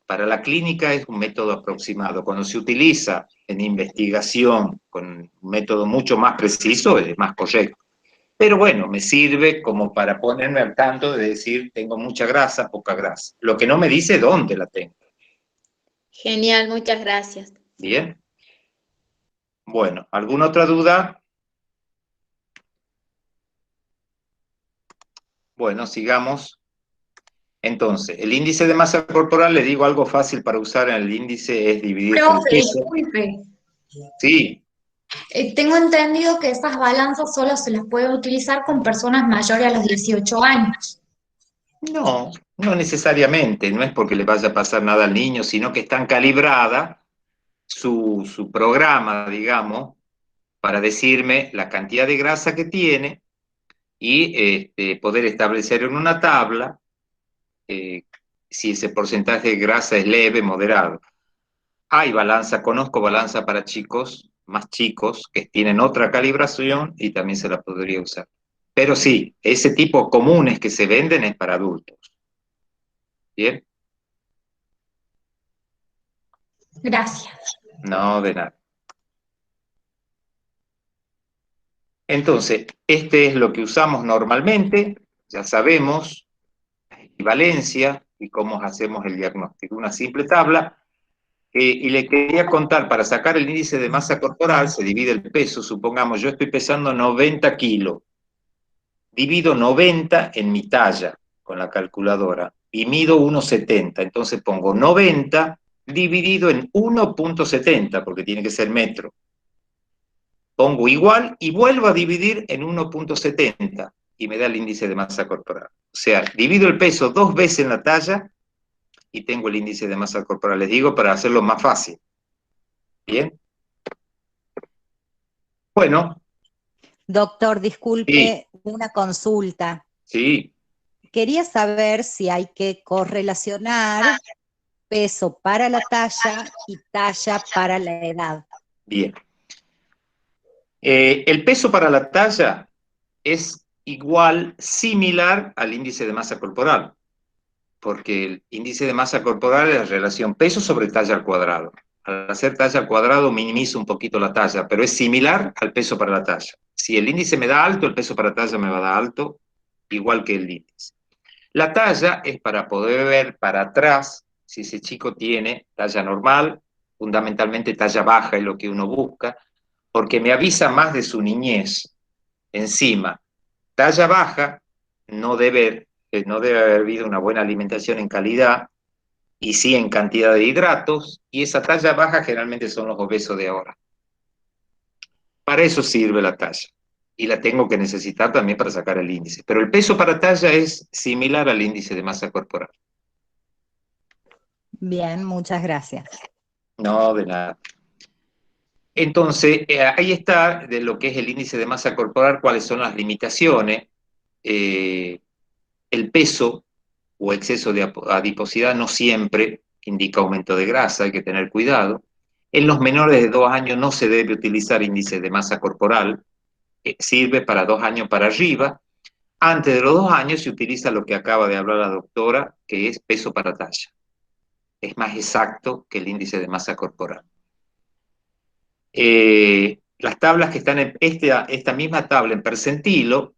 Para la clínica es un método aproximado. Cuando se utiliza en investigación con un método mucho más preciso, es más correcto. Pero bueno, me sirve como para ponerme al tanto de decir, tengo mucha grasa, poca grasa. Lo que no me dice dónde la tengo. Genial, muchas gracias. Bien. Bueno, ¿alguna otra duda? Bueno, sigamos. Entonces, el índice de masa corporal, le digo algo fácil para usar en el índice, es dividir el Profe, peso. disculpe. Sí, Tengo entendido que esas balanzas solo se las puede utilizar con personas mayores a los 18 años. no, no necesariamente, no es porque le vaya a pasar nada al niño, sino que están calibradas su programa, digamos, para decirme la cantidad de grasa que tiene y poder establecer en una tabla si ese porcentaje de grasa es leve, moderado. Hay balanza, conozco balanza para chicos, más chicos, que tienen otra calibración y también se la podría usar. Pero sí, ese tipo comunes que se venden es para adultos. ¿Bien? Gracias. No, de nada. Entonces, este es lo que usamos normalmente, ya sabemos la equivalencia y cómo hacemos el diagnóstico. Una simple tabla. Y le quería contar, para sacar el índice de masa corporal, se divide el peso, supongamos, yo estoy pesando 90 kilos, divido 90 en mi talla con la calculadora y mido 1,70, entonces pongo 90 dividido en 1,70, porque tiene que ser metro. Pongo igual y vuelvo a dividir en 1,70 y me da el índice de masa corporal. O sea, divido el peso 2 veces en la talla y tengo el índice de masa corporal. Les digo para hacerlo más fácil. ¿Bien? Bueno, Doctor, sí, disculpe, una consulta. sí. Quería saber si hay que correlacionar peso para la talla y talla para la edad. Bien. El peso para la talla es igual, similar al índice de masa corporal. porque el índice de masa corporal es la relación peso sobre talla al cuadrado. Al hacer talla al cuadrado minimizo un poquito la talla, pero es similar al peso para la talla. Si el índice me da alto, el peso para talla me va a dar alto, igual que el índice. La talla es para poder ver para atrás si ese chico tiene talla normal, fundamentalmente talla baja es lo que uno busca, porque me avisa más de su niñez. Encima, talla baja no debe haber habido una buena alimentación en calidad, y sí en cantidad de hidratos, y esa talla baja generalmente son los obesos de ahora. Para eso sirve la talla, y la tengo que necesitar también para sacar el índice. Pero el peso para talla es similar al índice de masa corporal. Bien, muchas gracias. No, de nada. Entonces, ahí está de lo que es el índice de masa corporal, cuáles son las limitaciones. El peso o exceso de adiposidad no siempre indica aumento de grasa, hay que tener cuidado. En los menores de 2 años no se debe utilizar índice de masa corporal, sirve para 2 años para arriba. Antes de los 2 años se utiliza lo que acaba de hablar la doctora, que es peso para talla. Es más exacto que el índice de masa corporal. Las tablas que están en esta misma tabla en percentilo,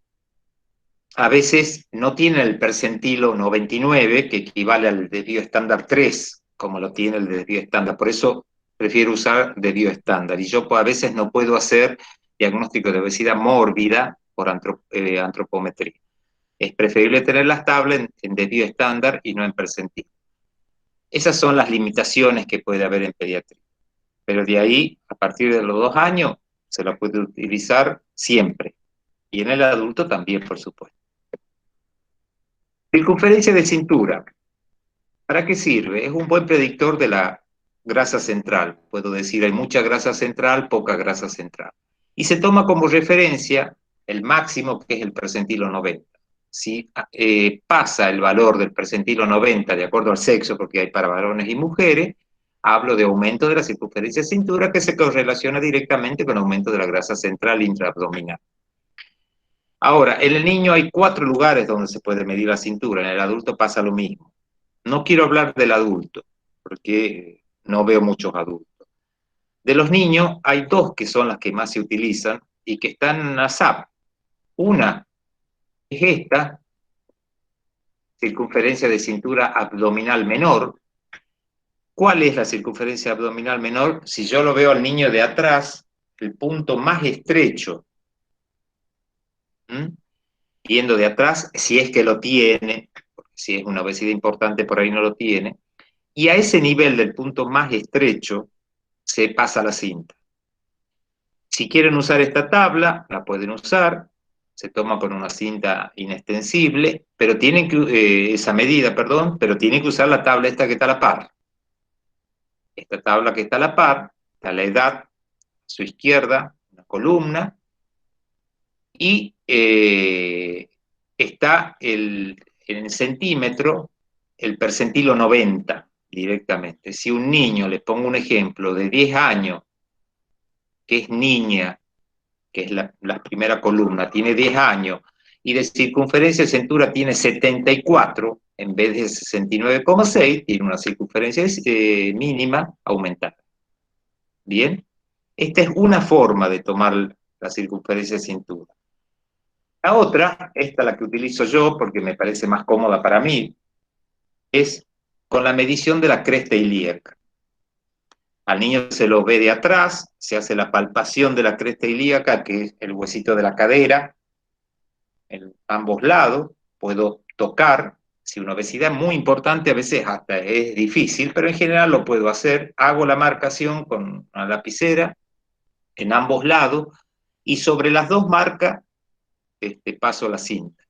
a veces no tienen el percentilo 99, que equivale al desvío estándar 3, como lo tiene el desvío estándar. Por eso prefiero usar desvío estándar. Y yo a veces no puedo hacer diagnóstico de obesidad mórbida por antropometría. Es preferible tener las tablas en desvío estándar y no en percentilo. Esas son las limitaciones que puede haber en pediatría. Pero de ahí, a partir de los 2 años, se la puede utilizar siempre. Y en el adulto también, por supuesto. Circunferencia de cintura. ¿Para qué sirve? Es un buen predictor de la grasa central. Puedo decir, hay mucha grasa central, poca grasa central. Y se toma como referencia el máximo, que es el percentilo 90. Si pasa el valor del percentilo 90, de acuerdo al sexo, porque hay para varones y mujeres, hablo de aumento de la circunferencia de cintura, que se correlaciona directamente con aumento de la grasa central intraabdominal. Ahora, en el niño hay 4 lugares donde se puede medir la cintura, en el adulto pasa lo mismo. No quiero hablar del adulto, porque no veo muchos adultos. De los niños hay 2 que son las que más se utilizan y que están en la SAP. Una es esta, circunferencia de cintura abdominal menor. ¿Cuál es la circunferencia abdominal menor? Si yo lo veo al niño de atrás, el punto más estrecho, viendo de atrás, si es que lo tiene, porque si es una obesidad importante por ahí no lo tiene, y a ese nivel del punto más estrecho se pasa la cinta. Si quieren usar esta tabla, la pueden usar, se toma con una cinta inextensible, pero tienen que, esa medida, perdón, pero tienen que usar la tabla esta que está a la par. Esta tabla que está a la par, está la edad, a su izquierda, una columna, y está en centímetro el percentilo 90 directamente. Si un niño, le pongo un ejemplo, de 10 años, que es niña, que es la primera columna, tiene 10 años, y de circunferencia de cintura tiene 74, en vez de 69,6, tiene una circunferencia mínima aumentada. Bien, esta es una forma de tomar la circunferencia de cintura. La otra, esta la que utilizo yo porque me parece más cómoda para mí, es con la medición de la cresta ilíaca. Al niño se lo ve de atrás, se hace la palpación de la cresta ilíaca, que es el huesito de la cadera, en ambos lados. Puedo tocar, si una obesidad es muy importante, a veces hasta es difícil, pero en general lo puedo hacer. Hago la marcación con una lapicera en ambos lados, y sobre las 2 marcas paso la cinta.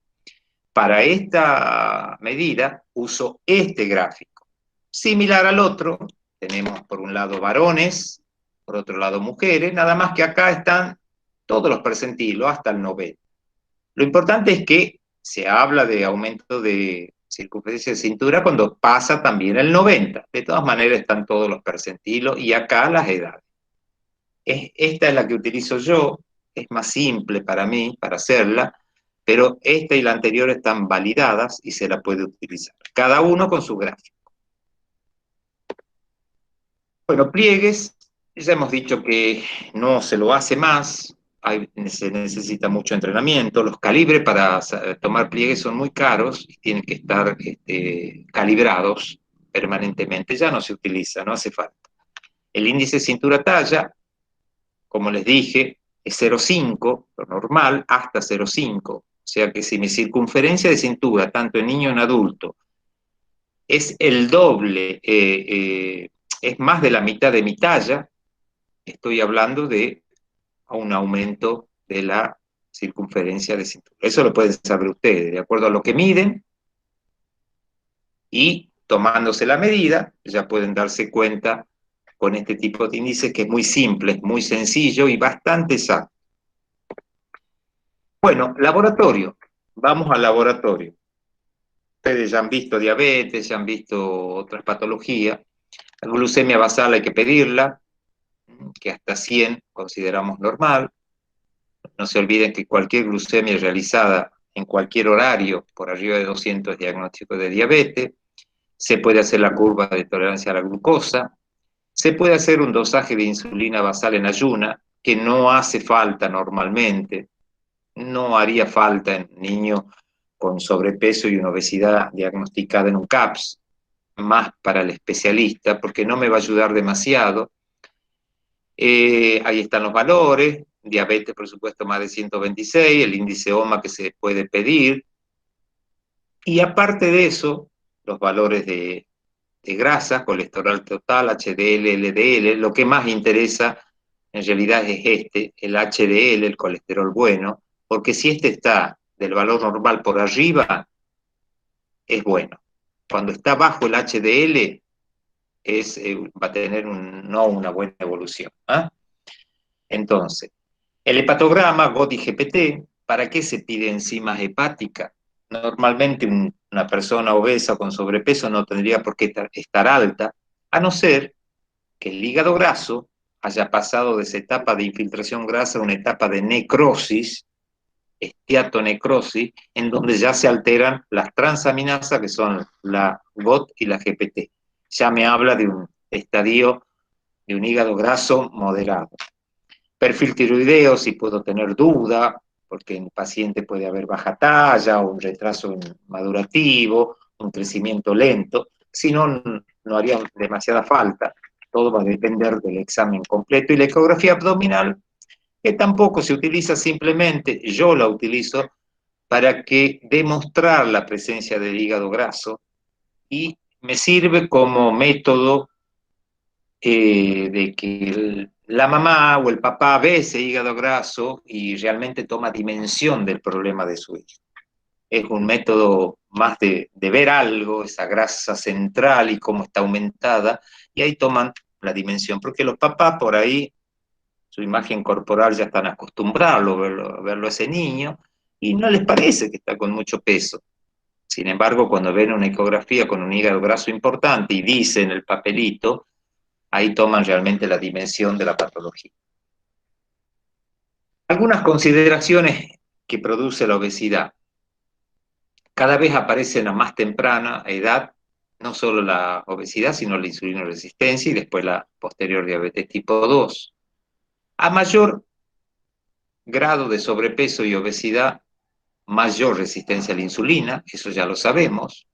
Para esta medida uso este gráfico. Similar al otro, tenemos por un lado varones, por otro lado mujeres, nada más que acá están todos los percentilos hasta el 90. Lo importante es que se habla de aumento de circunferencia de cintura cuando pasa también el 90. De todas maneras están todos los percentilos y acá las edades. Esta es la que utilizo yo, es más simple para mí, para hacerla, pero esta y la anterior están validadas y se la puede utilizar, cada uno con su gráfico. Bueno, pliegues, ya hemos dicho que no se lo hace más, se necesita mucho entrenamiento, los calibres para tomar pliegues son muy caros y tienen que estar calibrados permanentemente, ya no se utiliza, no hace falta. El índice cintura-talla, como les dije, es 0,5, lo normal, hasta 0,5. O sea que si mi circunferencia de cintura, tanto en niño como en adulto, es el doble, es más de la mitad de mi talla, estoy hablando de un aumento de la circunferencia de cintura. Eso lo pueden saber ustedes, de acuerdo a lo que miden, y tomándose la medida, ya pueden darse cuenta con este tipo de índice que es muy simple, es muy sencillo y bastante exacto. Bueno, laboratorio. Vamos al laboratorio. Ustedes ya han visto diabetes, ya han visto otras patologías. La glucemia basal hay que pedirla, que hasta 100 consideramos normal. No se olviden que cualquier glucemia realizada en cualquier horario por arriba de 200 es diagnóstico de diabetes. Se puede hacer la curva de tolerancia a la glucosa. Se puede hacer un dosaje de insulina basal en ayuna, que no hace falta normalmente. No haría falta en niños con sobrepeso y una obesidad diagnosticada en un CAPS, más para el especialista, porque no me va a ayudar demasiado. Ahí están los valores, diabetes por supuesto más de 126, el índice OMA que se puede pedir, y aparte de eso, los valores de grasa, colesterol total, HDL, LDL, lo que más interesa en realidad es el HDL, el colesterol bueno, porque si este está del valor normal por arriba, es bueno. Cuando está bajo el HDL, va a tener no una buena evolución. ¿Ah? Entonces, el hepatograma, GOT y GPT, ¿para qué se pide enzimas hepáticas? Normalmente una persona obesa con sobrepeso no tendría por qué estar alta, a no ser que el hígado graso haya pasado de esa etapa de infiltración grasa a una etapa de necrosis, esteatonecrosis, en donde ya se alteran las transaminasas, que son la GOT y la GPT. Ya me habla de un estadio de un hígado graso moderado. Perfil tiroideo, si puedo tener duda, porque en el paciente puede haber baja talla, o un retraso madurativo, un crecimiento lento, si no, no haría demasiada falta. Todo va a depender del examen completo. Y la ecografía abdominal, que tampoco se utiliza simplemente, yo la utilizo para demostrar la presencia del hígado graso y me sirve como método de que la mamá o el papá ve ese hígado graso y realmente toma dimensión del problema de su hijo. Es un método más de ver algo, esa grasa central y cómo está aumentada, y ahí toman la dimensión, porque los papás por ahí, su imagen corporal ya están acostumbrados a verlo a ese niño, y no les parece que está con mucho peso. Sin embargo, cuando ven una ecografía con un hígado graso importante y dice en el papelito, ahí toman realmente la dimensión de la patología. Algunas consideraciones que produce la obesidad. Cada vez aparecen a más temprana edad, no solo la obesidad, sino la insulinoresistencia y después la posterior diabetes tipo 2. A mayor grado de sobrepeso y obesidad, mayor resistencia a la insulina, eso ya lo sabemos,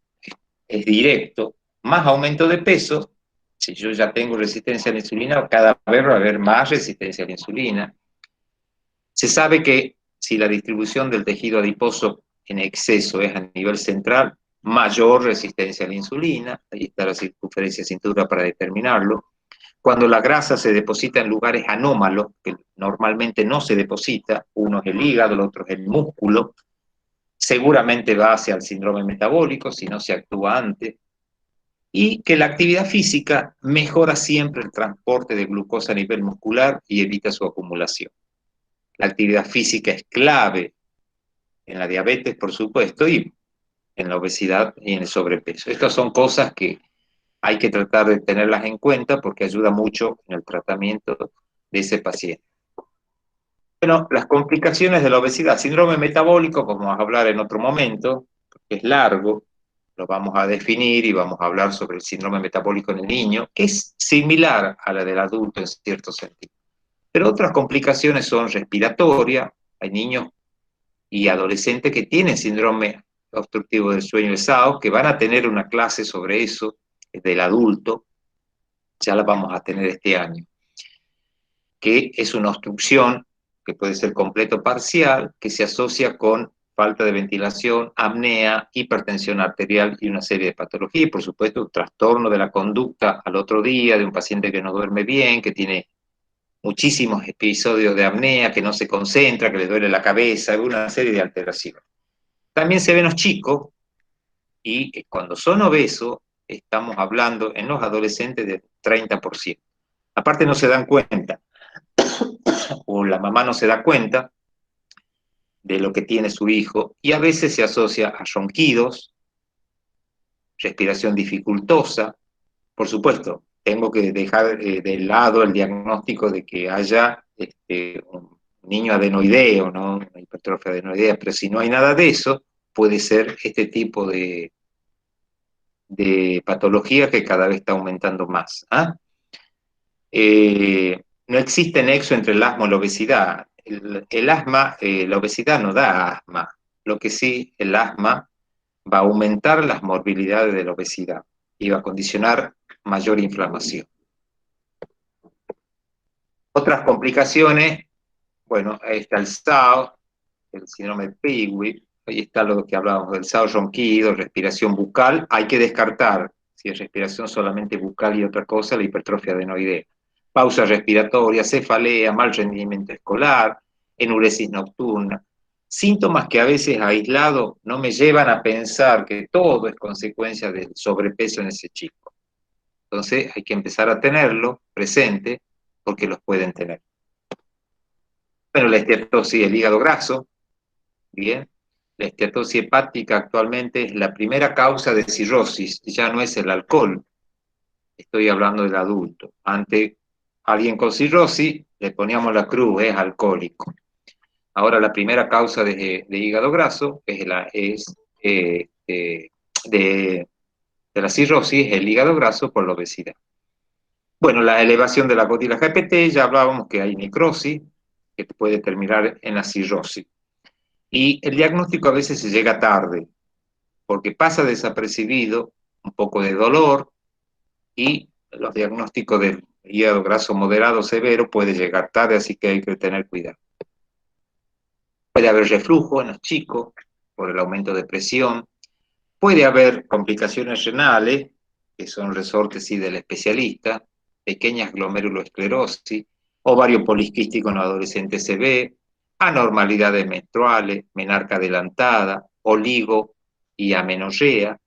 es directo. Más aumento de peso, si yo ya tengo resistencia a la insulina, cada vez va a haber más resistencia a la insulina. Se sabe que si la distribución del tejido adiposo en exceso es a nivel central, mayor resistencia a la insulina, ahí está la circunferencia cintura para determinarlo. Cuando la grasa se deposita en lugares anómalos, que normalmente no se deposita, uno es el hígado, el otro es el músculo, seguramente va hacia el síndrome metabólico, si no se actúa antes, y que la actividad física mejora siempre el transporte de glucosa a nivel muscular y evita su acumulación. La actividad física es clave en la diabetes, por supuesto, y en la obesidad y en el sobrepeso. Estas son cosas que hay que tratar de tenerlas en cuenta porque ayuda mucho en el tratamiento de ese paciente. Bueno, las complicaciones de la obesidad, síndrome metabólico, como vamos a hablar en otro momento, porque es largo, lo vamos a definir y vamos a hablar sobre el síndrome metabólico en el niño, que es similar a la del adulto en cierto sentido. Pero otras complicaciones son respiratorias, hay niños y adolescentes que tienen síndrome obstructivo del sueño de SAO, que van a tener una clase sobre eso del adulto, ya la vamos a tener este año, que es una obstrucción que puede ser completo o parcial, que se asocia con falta de ventilación, apnea, hipertensión arterial y una serie de patologías, y por supuesto un trastorno de la conducta al otro día de un paciente que no duerme bien, que tiene muchísimos episodios de apnea, que no se concentra, que le duele la cabeza, una serie de alteraciones. También se ven los chicos, y cuando son obesos, estamos hablando en los adolescentes del 30%. Aparte no se dan cuenta, o la mamá no se da cuenta de lo que tiene su hijo, y a veces se asocia a ronquidos, respiración dificultosa. Por supuesto, tengo que dejar de lado el diagnóstico de que haya un niño adenoideo, ¿no? Una hipertrofia adenoidea, pero si no hay nada de eso, puede ser este tipo de patología que cada vez está aumentando más. ¿Ah? No existe nexo entre el asma y la obesidad. El asma, la obesidad no da asma. Lo que sí, el asma va a aumentar las morbilidades de la obesidad y va a condicionar mayor inflamación. Otras complicaciones, bueno, ahí está el SAO, el síndrome de Piwik, ahí está lo que hablábamos del SAO ronquido, respiración bucal. Hay que descartar, si es respiración solamente bucal y otra cosa, la hipertrofia adenoidea. Pausa respiratoria, cefalea, mal rendimiento escolar, enuresis nocturna. Síntomas que a veces aislados no me llevan a pensar que todo es consecuencia del sobrepeso en ese chico. Entonces hay que empezar a tenerlo presente porque los pueden tener. Bueno, la esteatosis del hígado graso, bien. La esteatosis hepática actualmente es la primera causa de cirrosis, ya no es el alcohol. Estoy hablando del adulto. Ante alguien con cirrosis, le poníamos la cruz, es alcohólico. Ahora la primera causa de hígado graso de la cirrosis es el hígado graso por la obesidad. Bueno, la elevación de la gotila GPT, ya hablábamos que hay necrosis, que puede terminar en la cirrosis. Y el diagnóstico a veces se llega tarde, porque pasa desapercibido un poco de dolor, y los diagnósticos de hígado graso moderado severo puede llegar tarde, así que hay que tener cuidado. Puede haber reflujo en los chicos por el aumento de presión, puede haber complicaciones renales, que son resortes sí, del especialista, pequeñas glomerulosclerosis, ovario poliquístico en los adolescentes se ve, anormalidades menstruales, menarca adelantada, oligo y amenorrea,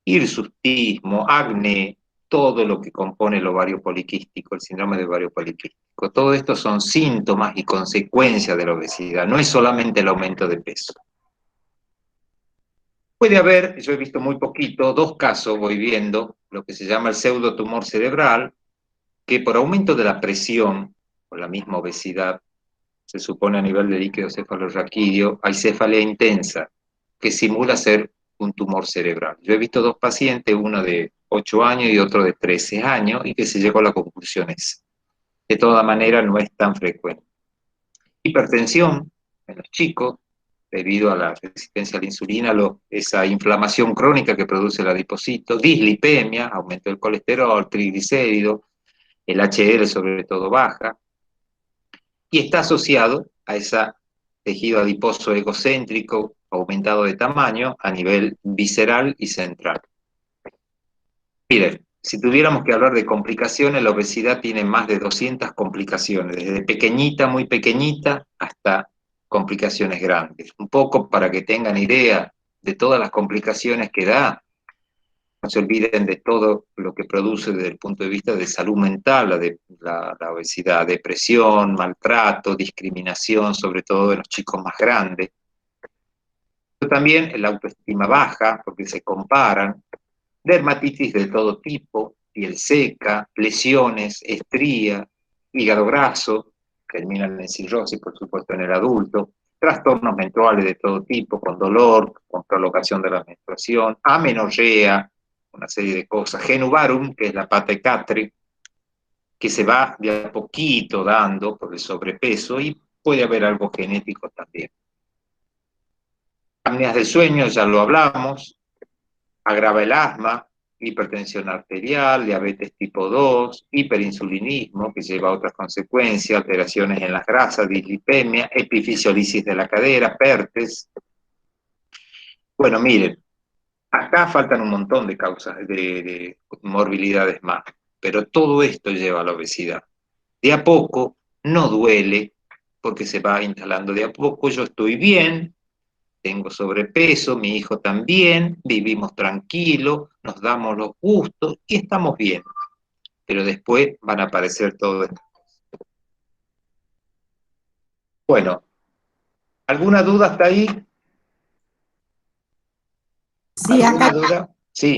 hirsutismo, acné, todo lo que compone el ovario poliquístico, el síndrome de ovario poliquístico. Todo esto son síntomas y consecuencias de la obesidad, no es solamente el aumento de peso. Puede haber, yo he visto muy poquito, 2 casos, voy viendo, lo que se llama el pseudotumor cerebral, que por aumento de la presión, por la misma obesidad, se supone a nivel de líquido cefalorraquídeo, hay cefalea intensa, que simula ser un tumor cerebral. Yo he visto 2 pacientes, uno de 8 años y otro de 13 años, y que se llegó a la conclusión esa. De todas maneras, no es tan frecuente. Hipertensión en los chicos, debido a la resistencia a la insulina, esa inflamación crónica que produce el adipocito, dislipemia, aumento del colesterol, triglicéridos, el HDL sobre todo baja, y está asociado a ese tejido adiposo egocéntrico aumentado de tamaño a nivel visceral y central. Miren, si tuviéramos que hablar de complicaciones, la obesidad tiene más de 200 complicaciones, desde pequeñita, muy pequeñita, hasta complicaciones grandes. Un poco para que tengan idea de todas las complicaciones que da. No se olviden de todo lo que produce desde el punto de vista de salud mental, la obesidad, depresión, maltrato, discriminación, sobre todo en los chicos más grandes. Pero también la autoestima baja, porque se comparan, dermatitis de todo tipo, piel seca, lesiones, estría, hígado graso, terminan en cirrosis, por supuesto, en el adulto, trastornos menstruales de todo tipo, con dolor, con prolongación de la menstruación, amenorrea, una serie de cosas, genuvarum, que es la pata de Catre, que se va de a poquito dando por el sobrepeso, y puede haber algo genético también. Apneas del sueño, ya lo hablamos, agrava el asma, hipertensión arterial, diabetes tipo 2, hiperinsulinismo, que lleva a otras consecuencias, alteraciones en las grasas, dislipemia, epifisiolisis de la cadera, PERTES. Bueno, miren, acá faltan un montón de causas, de morbilidades más, pero todo esto lleva a la obesidad. De a poco, no duele, porque se va instalando de a poco. Yo estoy bien, tengo sobrepeso, mi hijo también, vivimos tranquilos, nos damos los gustos y estamos bien. Pero después van a aparecer todo esto. Bueno, ¿alguna duda hasta ahí? Sí, ¿Alguna acá, duda? Sí.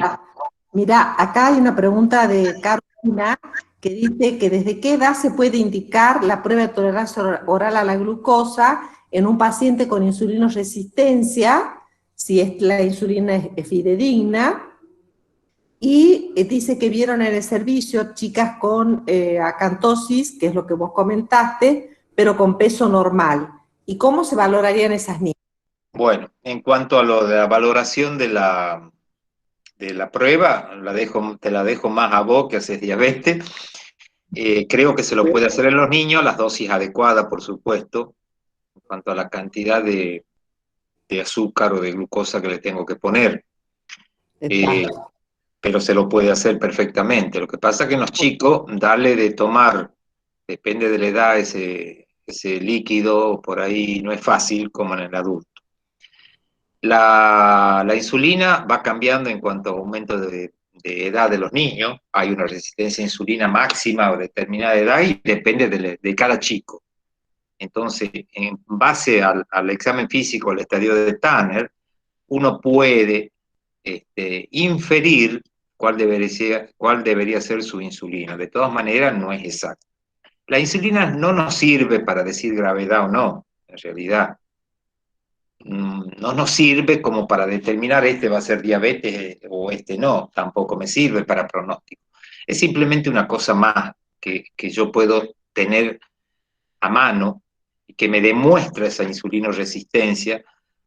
mira, acá hay una pregunta de Carolina que dice que desde qué edad se puede indicar la prueba de tolerancia oral a la glucosa en un paciente con insulinoresistencia, si la insulina es fidedigna, y dice que vieron en el servicio chicas con acantosis, que es lo que vos comentaste, pero con peso normal. ¿Y cómo se valorarían esas niñas? Bueno, en cuanto a lo de la valoración de la prueba, te la dejo más a vos que haces diabetes. Creo que se lo puede hacer en los niños, las dosis adecuadas, por supuesto, en cuanto a la cantidad de azúcar o de glucosa que le tengo que poner. Pero se lo puede hacer perfectamente. Lo que pasa es que en los chicos, darle de tomar, depende de la edad, ese líquido, por ahí no es fácil como en el adulto. La insulina va cambiando en cuanto a aumento de edad de los niños. Hay una resistencia a insulina máxima o determinada edad y depende de cada chico. Entonces, en base al examen físico, al estadio de Tanner, uno puede inferir cuál debería ser su insulina. De todas maneras, no es exacto. La insulina no nos sirve para decir gravedad o no, en realidad. No nos sirve como para determinar este va a ser diabetes o este no, tampoco me sirve para pronóstico. Es simplemente una cosa más que yo puedo tener a mano y que me demuestra esa insulinoresistencia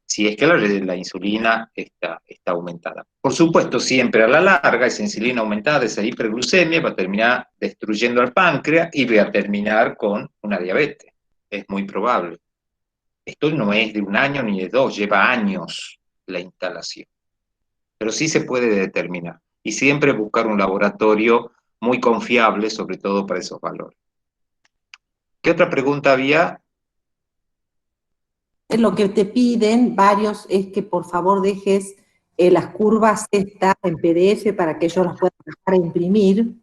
si es que la insulina está aumentada. Por supuesto, siempre a la larga, esa insulina aumentada, esa hiperglucemia, va a terminar destruyendo al páncreas y va a terminar con una diabetes. Es muy probable. Esto no es de un año ni de dos, lleva años la instalación. Pero sí se puede determinar. Y siempre buscar un laboratorio muy confiable, sobre todo para esos valores. ¿Qué otra pregunta había? Lo que te piden varios es que por favor dejes las curvas estas en PDF para que ellos las puedan dejar e imprimir,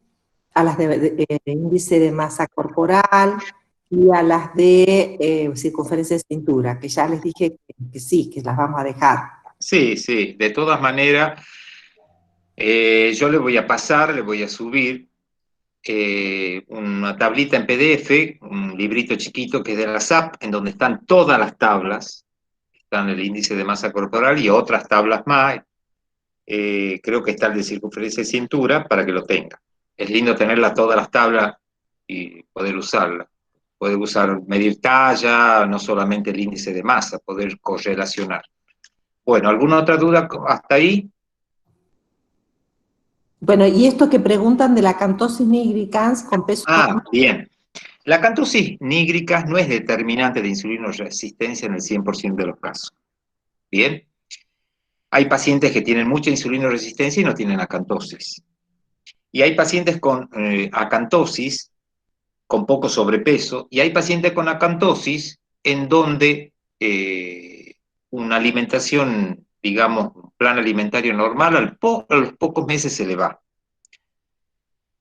a las de índice de masa corporal y a las de circunferencia de cintura, que ya les dije que sí, que las vamos a dejar. Sí, sí, de todas maneras, yo le voy a pasar, le voy a subir una tablita en PDF, un librito chiquito que es de la SAP, en donde están todas las tablas, están el índice de masa corporal y otras tablas más, creo que está el de circunferencia de cintura, para que lo tenga. Es lindo tenerlas todas las tablas y poder usarlas. Poder medir talla, no solamente el índice de masa, poder correlacionar. Bueno, ¿alguna otra duda hasta ahí? Bueno, y esto que preguntan de la acantosis nigricans con peso... Bien. La acantosis nígricas no es determinante de insulinoresistencia en el 100% de los casos. Bien. Hay pacientes que tienen mucha insulinoresistencia y no tienen acantosis. Y hay pacientes con acantosis, con poco sobrepeso, y hay pacientes con acantosis en donde una alimentación, digamos, un plan alimentario normal, a los pocos meses se le va.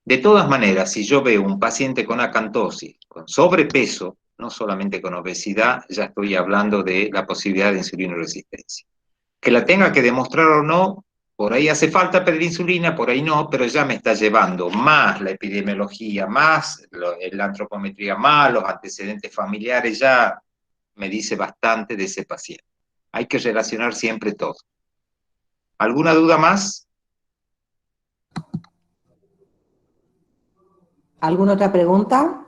De todas maneras, si yo veo un paciente con acantosis, con sobrepeso, no solamente con obesidad, ya estoy hablando de la posibilidad de insulinoresistencia. Que la tenga que demostrar o no, Por ahí hace falta pedir insulina, por ahí no, pero ya me está llevando más la epidemiología, más la antropometría, más los antecedentes familiares, ya me dice bastante de ese paciente. Hay que relacionar siempre todo. ¿Alguna duda más? ¿Alguna otra pregunta?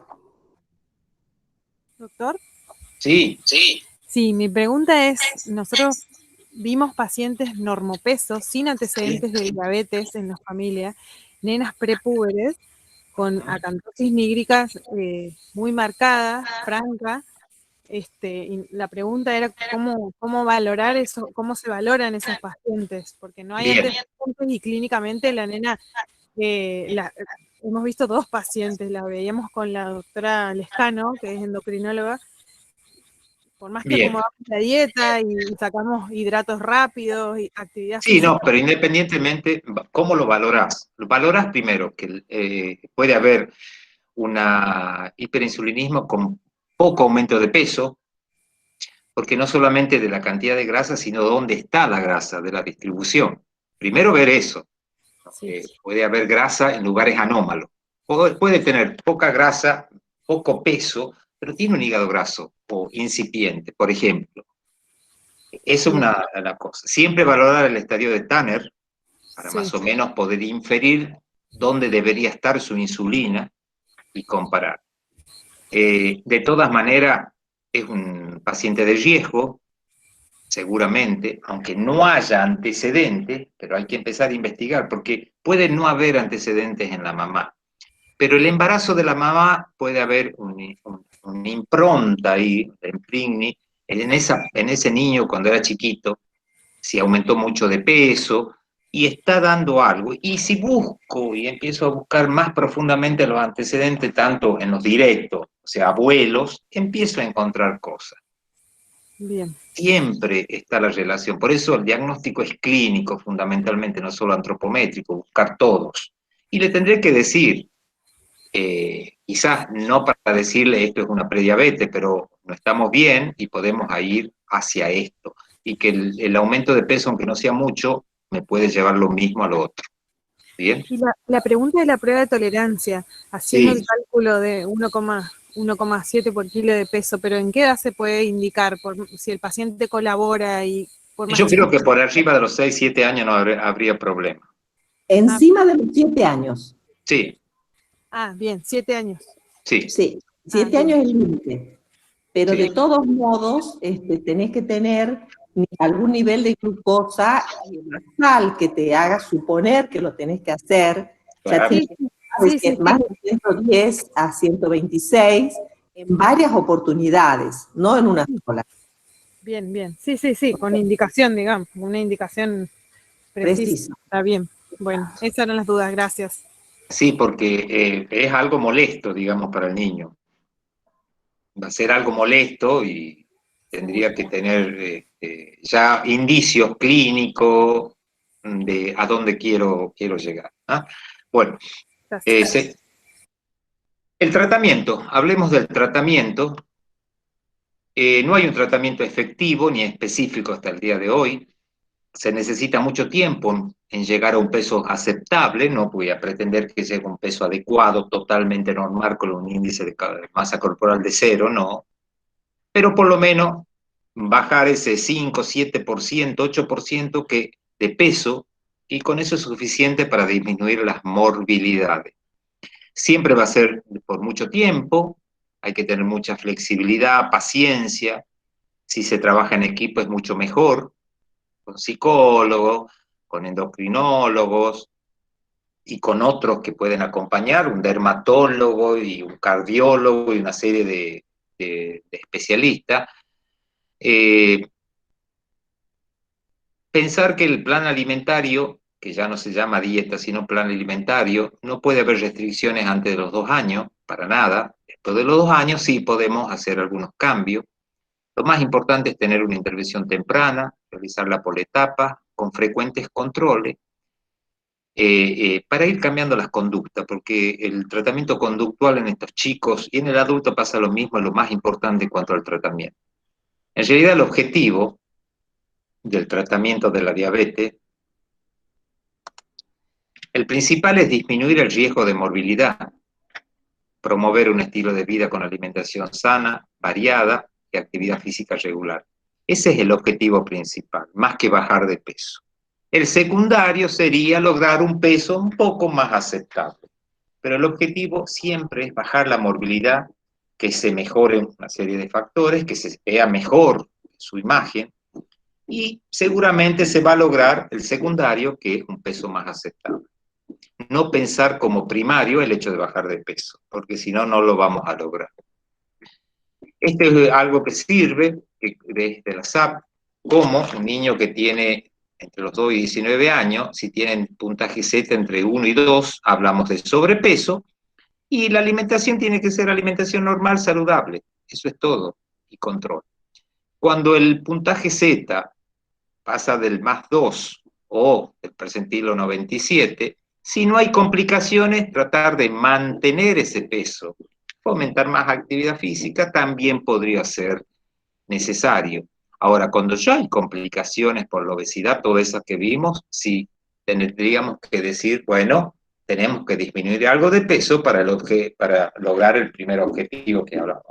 Doctor. Sí. Sí, mi pregunta es, nosotros vimos pacientes normopesos sin antecedentes de diabetes en la familia, nenas prepúberes con acantosis nígrica muy marcada, franca. Y la pregunta era cómo valorar eso, cómo se valoran esos pacientes, porque no hay Bien. antecedentes y clínicamente la nena, hemos visto 2 pacientes, la veíamos con la doctora Lescano, que es endocrinóloga, por más que Bien. acomodamos la dieta y sacamos hidratos rápidos y actividad Sí, no, física. pero independientemente, ¿cómo lo valoras? Lo valoras primero que puede haber un hiperinsulinismo con poco aumento de peso, porque no solamente de la cantidad de grasa, sino dónde está la grasa, de la distribución. Primero ver eso. Sí. Puede haber grasa en lugares anómalos. Puede tener poca grasa, poco peso, pero tiene un hígado graso o incipiente, por ejemplo. Eso es una cosa. Siempre valorar el estadio de Tanner para Sí. más o menos poder inferir dónde debería estar su insulina y comparar. De todas maneras, es un paciente de riesgo, seguramente, aunque no haya antecedentes, pero hay que empezar a investigar, porque puede no haber antecedentes en la mamá. Pero el embarazo de la mamá puede haber una impronta ahí, de impregni, en ese niño cuando era chiquito, si aumentó mucho de peso, y está dando algo. Y si busco y empiezo a buscar más profundamente los antecedentes, tanto en los directos, o sea, abuelos, empiezo a encontrar cosas. Bien. Siempre está la relación. Por eso el diagnóstico es clínico, fundamentalmente, no solo antropométrico, buscar todos. Y le tendré que decir, quizás no para decirle esto es una prediabetes, pero no estamos bien y podemos ir hacia esto. Y que el aumento de peso, aunque no sea mucho, me puede llevar lo mismo a lo otro. ¿Bien? Y la pregunta de la prueba de tolerancia, haciendo Sí. el cálculo de 1,7 por kilo de peso, pero ¿en qué edad se puede indicar? Si el paciente colabora y por más Yo creo chico. que por arriba de los 6, 7 años no habría problema. Encima de los 7 años. Sí, Bien, 7 años. sí, Sí, 7 bien. años es el límite. Pero Sí. de todos modos, tenés que tener algún nivel de glucosa basal que te haga suponer que lo tenés que hacer. Ya Claro. tienes Sí. más de 110 a 126 en varias oportunidades, no en una sola. Bien. Sí, con indicación, digamos, una indicación precisa. Preciso. Está bien. Bueno, esas eran las dudas, gracias. Sí, porque es algo molesto, digamos, para el niño. Va a ser algo molesto y tendría que tener ya indicios clínicos de a dónde quiero llegar. ¿Ah? Bueno, Gracias. el tratamiento, hablemos del tratamiento. No hay un tratamiento efectivo ni específico hasta el día de hoy. Se necesita mucho tiempo en llegar a un peso aceptable, no voy a pretender que llegue a un peso adecuado, totalmente normal, con un índice de masa corporal de 0, no, pero por lo menos bajar ese 5, 7%, 8% de peso, y con eso es suficiente para disminuir las morbilidades. Siempre va a ser por mucho tiempo, hay que tener mucha flexibilidad, paciencia, si se trabaja en equipo es mucho mejor, con psicólogos, con endocrinólogos y con otros que pueden acompañar, un dermatólogo y un cardiólogo y una serie de especialistas. Pensar que el plan alimentario, que ya no se llama dieta, sino plan alimentario, no puede haber restricciones antes de los 2 años, para nada. Después de los 2 años sí podemos hacer algunos cambios. Lo más importante es tener una intervención temprana, realizarla por etapas, con frecuentes controles, para ir cambiando las conductas, porque el tratamiento conductual en estos chicos y en el adulto pasa lo mismo, es lo más importante en cuanto al tratamiento. En realidad el objetivo del tratamiento de la diabetes El principal es disminuir el riesgo de morbilidad, promover un estilo de vida con alimentación sana, variada y actividad física regular. Ese es el objetivo principal, más que bajar de peso. El secundario sería lograr un peso un poco más aceptable, pero el objetivo siempre es bajar la morbilidad, que se mejoren una serie de factores, que se vea mejor su imagen, y seguramente se va a lograr el secundario, que es un peso más aceptable. No pensar como primario el hecho de bajar de peso, porque si no, no lo vamos a lograr. Este es algo que sirve desde la SAP, como un niño que tiene entre los 2 y 19 años, si tienen puntaje Z entre 1 y 2, hablamos de sobrepeso, y la alimentación tiene que ser alimentación normal, saludable, eso es todo, y control. Cuando el puntaje Z pasa del +2 o el percentilo 97, si no hay complicaciones, tratar de mantener ese peso. Fomentar más actividad física también podría ser necesario. Ahora, cuando ya hay complicaciones por la obesidad, todas esas que vimos, sí tendríamos que decir, bueno, tenemos que disminuir algo de peso para lograr el primer objetivo que hablamos.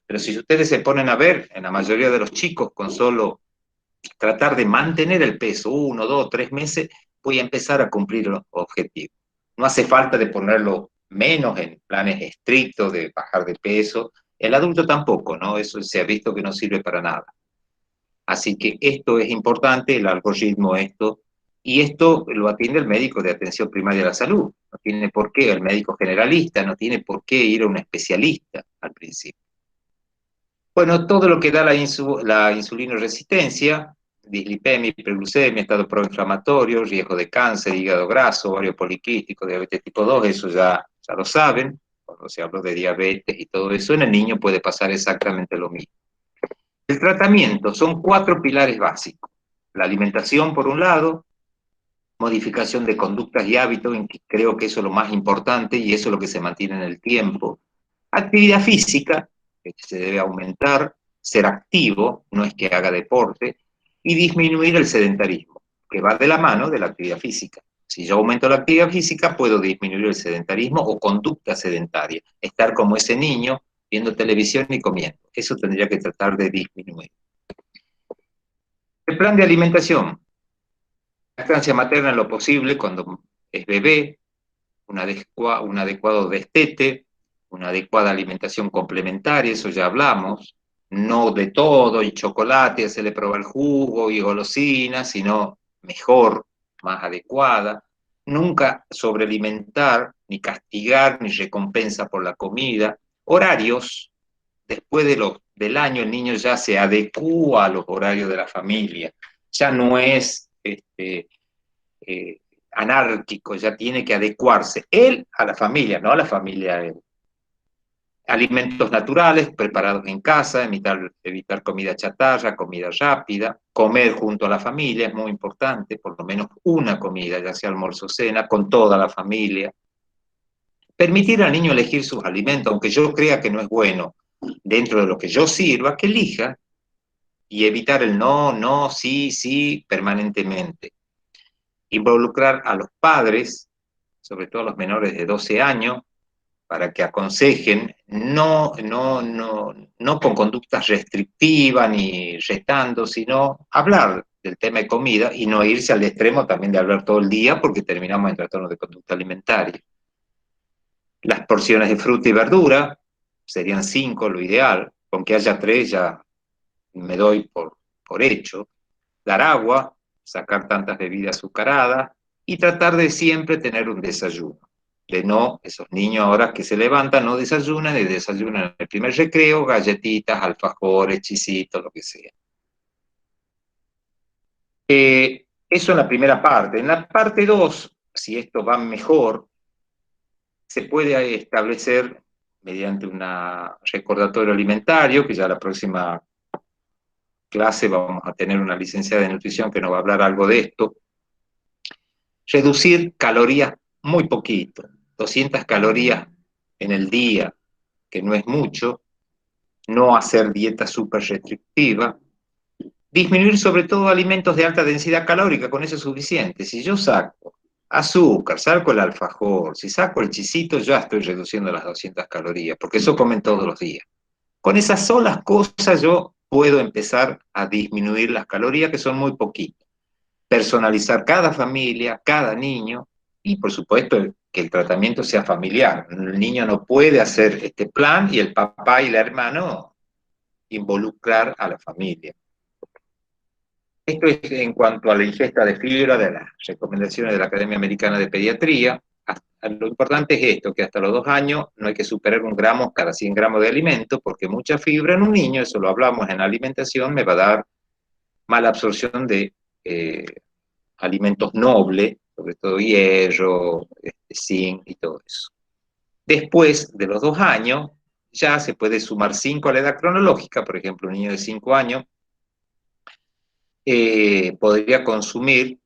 Pero si ustedes se ponen a ver, en la mayoría de los chicos, con solo tratar de mantener el peso 1, 2, 3 meses, voy a empezar a cumplir los objetivos. No hace falta de ponerlo menos en planes estrictos de bajar de peso. El adulto tampoco, ¿no? Eso se ha visto que no sirve para nada. Así que esto es importante, el algoritmo, y esto lo atiende el médico de atención primaria de la salud. No tiene por qué el médico generalista, no tiene por qué ir a un especialista al principio. Bueno, todo lo que da la insulinoresistencia, dislipemia, hiperglucemia, estado proinflamatorio, riesgo de cáncer, hígado graso, ovario poliquístico, diabetes tipo 2, eso ya lo saben, cuando se habla de diabetes y todo eso, en el niño puede pasar exactamente lo mismo. El tratamiento son 4 pilares básicos. La alimentación, por un lado, modificación de conductas y hábitos, en que creo que eso es lo más importante y eso es lo que se mantiene en el tiempo. Actividad física, que se debe aumentar, ser activo, no es que haga deporte, y disminuir el sedentarismo, que va de la mano de la actividad física. Si yo aumento la actividad física, puedo disminuir el sedentarismo o conducta sedentaria, estar como ese niño viendo televisión y comiendo. Eso tendría que tratar de disminuir. El plan de alimentación. Lactancia materna en lo posible cuando es bebé, un adecuado destete, una adecuada alimentación complementaria, eso ya hablamos, no de todo, y chocolate, hacerle probar jugo y golosina, sino mejor, más adecuada. Nunca sobrealimentar, ni castigar, ni recompensa por la comida. Horarios, después del año el niño ya se adecúa a los horarios de la familia, ya no es anárquico, ya tiene que adecuarse él a la familia, no a la familia a él. Alimentos naturales, preparados en casa, evitar comida chatarra, comida rápida, comer junto a la familia, es muy importante, por lo menos una comida, ya sea almuerzo o cena, con toda la familia. Permitir al niño elegir sus alimentos, aunque yo crea que no es bueno, dentro de lo que yo sirva, que elija, y evitar el no, no, sí, sí, permanentemente. Involucrar a los padres, sobre todo a los menores de 12 años, para que aconsejen, no con conductas restrictivas ni retando, sino hablar del tema de comida y no irse al extremo también de hablar todo el día porque terminamos en trastornos de conducta alimentaria. Las porciones de fruta y verdura serían 5 lo ideal, con que haya 3 ya me doy por hecho. Dar agua, sacar tantas bebidas azucaradas y tratar de siempre tener un desayuno. De no, esos niños ahora que se levantan no desayunan, y desayunan en el primer recreo, galletitas, alfajores, chisitos, lo que sea. Eso en la primera parte. En la parte 2, si esto va mejor, se puede establecer mediante un recordatorio alimentario, que ya la próxima clase vamos a tener una licenciada de nutrición que nos va a hablar algo de esto. Reducir calorías muy poquito, 200 calorías en el día, que no es mucho, no hacer dieta súper restrictiva, disminuir sobre todo alimentos de alta densidad calórica, con eso es suficiente. Si yo saco Azúcar, saco el alfajor, si saco el chisito ya estoy reduciendo las 200 calorías, porque eso comen todos los días. Con esas solas cosas yo puedo empezar a disminuir las calorías, que son muy poquitas. Personalizar cada familia, cada niño, y por supuesto que el tratamiento sea familiar. El niño no puede hacer este plan y el papá y el hermano involucrar a la familia. Esto es en cuanto a la ingesta de fibra, de las recomendaciones de la Academia Americana de Pediatría. Lo importante es esto, que hasta los 2 años no hay que superar 1 gramo cada 100 gramos de alimento, porque mucha fibra en un niño, eso lo hablamos en la alimentación, me va a dar mala absorción de alimentos nobles, sobre todo hierro, zinc y todo eso. Después de los 2 años, ya se puede sumar 5 a la edad cronológica, por ejemplo, un niño de 5 años podría consumir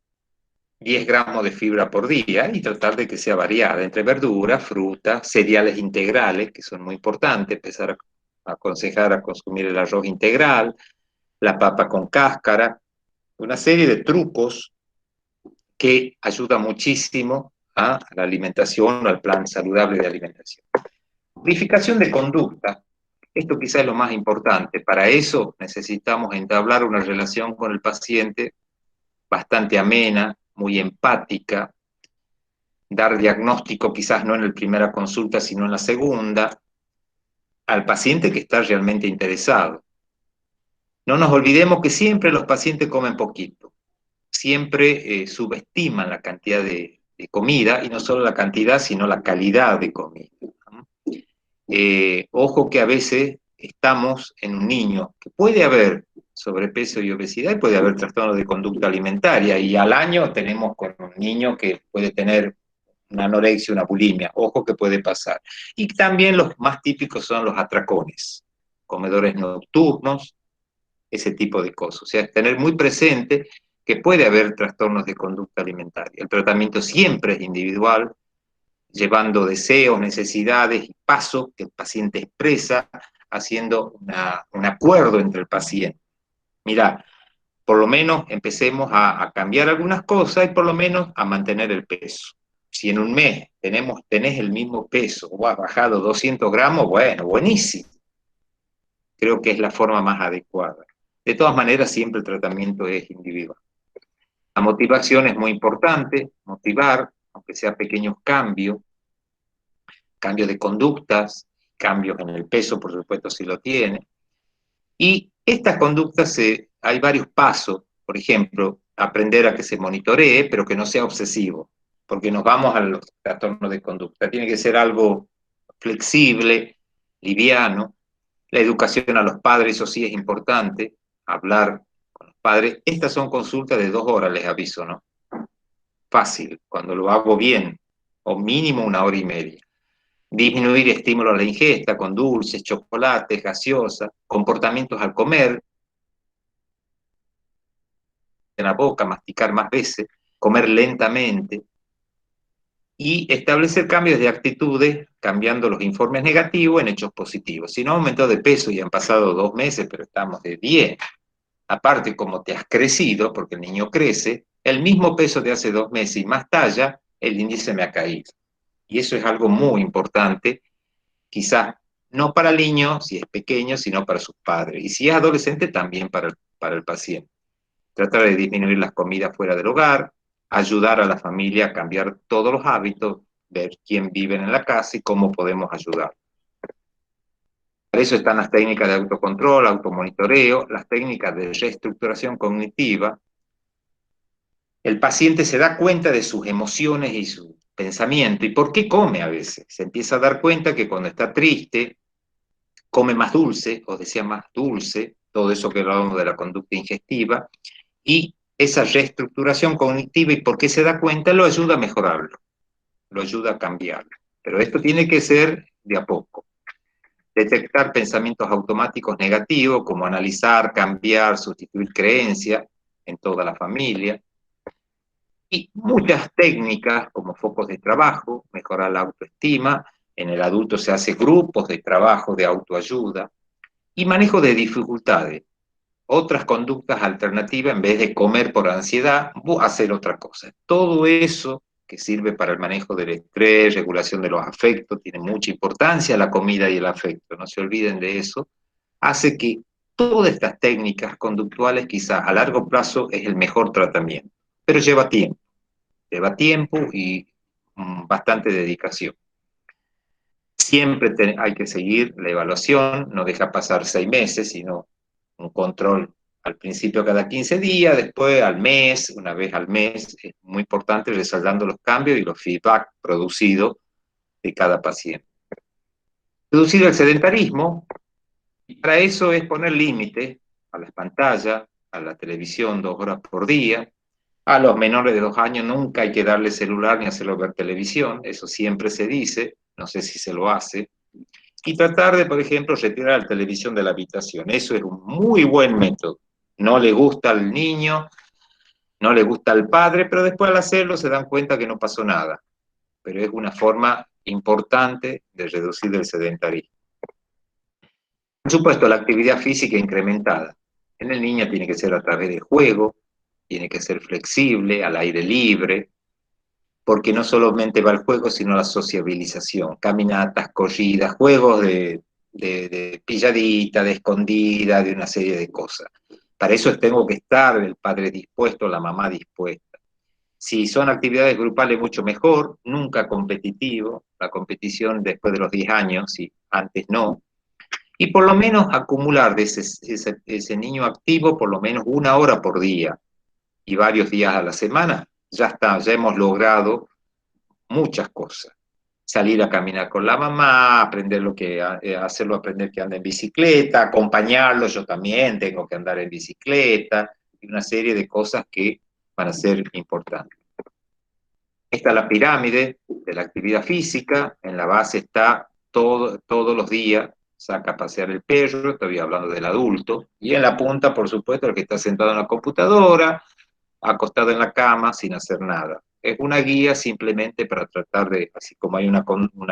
10 gramos de fibra por día y tratar de que sea variada entre verduras, frutas, cereales integrales, que son muy importantes, empezar a aconsejar a consumir el arroz integral, la papa con cáscara, una serie de trucos que ayudan muchísimo a la alimentación o al plan saludable de alimentación. Modificación de conducta. Esto quizá es lo más importante. Para eso necesitamos entablar una relación con el paciente bastante amena, muy empática, dar diagnóstico quizás no en la primera consulta, sino en la segunda, al paciente que está realmente interesado. No nos olvidemos que siempre los pacientes comen poquito, siempre subestiman la cantidad de comida, y no solo la cantidad, sino la calidad de comida. Ojo que a veces estamos en un niño que puede haber sobrepeso y obesidad y puede haber trastorno de conducta alimentaria, y al año tenemos con un niño que puede tener una anorexia, una bulimia, ojo que puede pasar. Y también los más típicos son los atracones, comedores nocturnos, ese tipo de cosas. O sea, tener muy presente que puede haber trastornos de conducta alimentaria. El tratamiento siempre es individual, llevando deseos, necesidades y pasos que el paciente expresa, haciendo un acuerdo entre el paciente. Mira, por lo menos empecemos a cambiar algunas cosas y por lo menos a mantener el peso. Si en un mes tenés el mismo peso o has bajado 200 gramos, bueno, buenísimo. Creo que es la forma más adecuada. De todas maneras, siempre el tratamiento es individual. La motivación es muy importante, motivar, aunque sea pequeños cambios de conductas, cambios en el peso, por supuesto, si lo tiene. Y estas conductas, hay varios pasos, por ejemplo, aprender a que se monitoree, pero que no sea obsesivo, porque nos vamos a los trastornos de conducta. Tiene que ser algo flexible, liviano. La educación a los padres, eso sí es importante, hablar con los padres. Estas son consultas de 2 horas, les aviso, ¿no? Fácil, cuando lo hago bien, o mínimo 1 hora y media. Disminuir estímulos a la ingesta con dulces, chocolates, gaseosa, comportamientos al comer, en la boca, masticar más veces, comer lentamente, y establecer cambios de actitudes, cambiando los informes negativos en hechos positivos. Si no aumentó de peso y han pasado 2 meses, pero estamos de 10, aparte como te has crecido, porque el niño crece, el mismo peso de hace 2 meses y más talla, el índice me ha caído. Y eso es algo muy importante, quizás no para el niño, si es pequeño, sino para sus padres. Y si es adolescente, también para el paciente. Tratar de disminuir las comidas fuera del hogar, ayudar a la familia a cambiar todos los hábitos, ver quién vive en la casa y cómo podemos ayudar. Para eso están las técnicas de autocontrol, automonitoreo, las técnicas de reestructuración cognitiva. El paciente se da cuenta de sus emociones y su pensamiento y por qué come a veces. Se empieza a dar cuenta que cuando está triste, come más dulce o desea más dulce, todo eso que hablamos de la conducta ingestiva, y esa reestructuración cognitiva y por qué se da cuenta lo ayuda a mejorarlo, lo ayuda a cambiarlo. Pero esto tiene que ser de a poco. Detectar pensamientos automáticos negativos, como analizar, cambiar, sustituir creencias en toda la familia. Y muchas técnicas como focos de trabajo, mejorar la autoestima. En el adulto se hace grupos de trabajo de autoayuda. Y manejo de dificultades. Otras conductas alternativas, en vez de comer por ansiedad, hacer otra cosa. Todo eso que sirve para el manejo del estrés, regulación de los afectos, tiene mucha importancia la comida y el afecto, no se olviden de eso, hace que todas estas técnicas conductuales quizás a largo plazo es el mejor tratamiento, pero lleva tiempo y bastante dedicación. Siempre hay que seguir la evaluación, no deja pasar 6 meses, sino un control al principio cada 15 días, después al mes, una vez al mes. Es muy importante resaltando los cambios y los feedback producidos de cada paciente. Reducir el sedentarismo, y para eso es poner límites a las pantallas, a la televisión 2 horas por día. A los menores de 2 años nunca hay que darle celular ni hacerlo ver televisión, eso siempre se dice, no sé si se lo hace. Y tratar de, por ejemplo, retirar la televisión de la habitación, eso es un muy buen método. No le gusta al niño, no le gusta al padre, pero después al hacerlo se dan cuenta que no pasó nada. Pero es una forma importante de reducir el sedentarismo. Por supuesto, la actividad física incrementada. En el niño tiene que ser a través de juego, tiene que ser flexible, al aire libre, porque no solamente va el juego, sino la sociabilización, caminatas, corridas, juegos de pilladita, de escondida, de una serie de cosas. Para eso tengo que estar el padre dispuesto, la mamá dispuesta. Si son actividades grupales, mucho mejor, nunca competitivo, la competición después de los 10 años, si antes no, y por lo menos acumular de ese niño activo por lo menos 1 hora por día y varios días a la semana, ya está, ya hemos logrado muchas cosas. Salir a caminar con la mamá, hacerlo aprender que anda en bicicleta, acompañarlo, yo también tengo que andar en bicicleta, y una serie de cosas que van a ser importantes. Esta es la pirámide de la actividad física, en la base está todos los días, saca a pasear el perro, estoy hablando del adulto, y en la punta, por supuesto, el que está sentado en la computadora, acostado en la cama, sin hacer nada. Es una guía simplemente para tratar de, así como hay una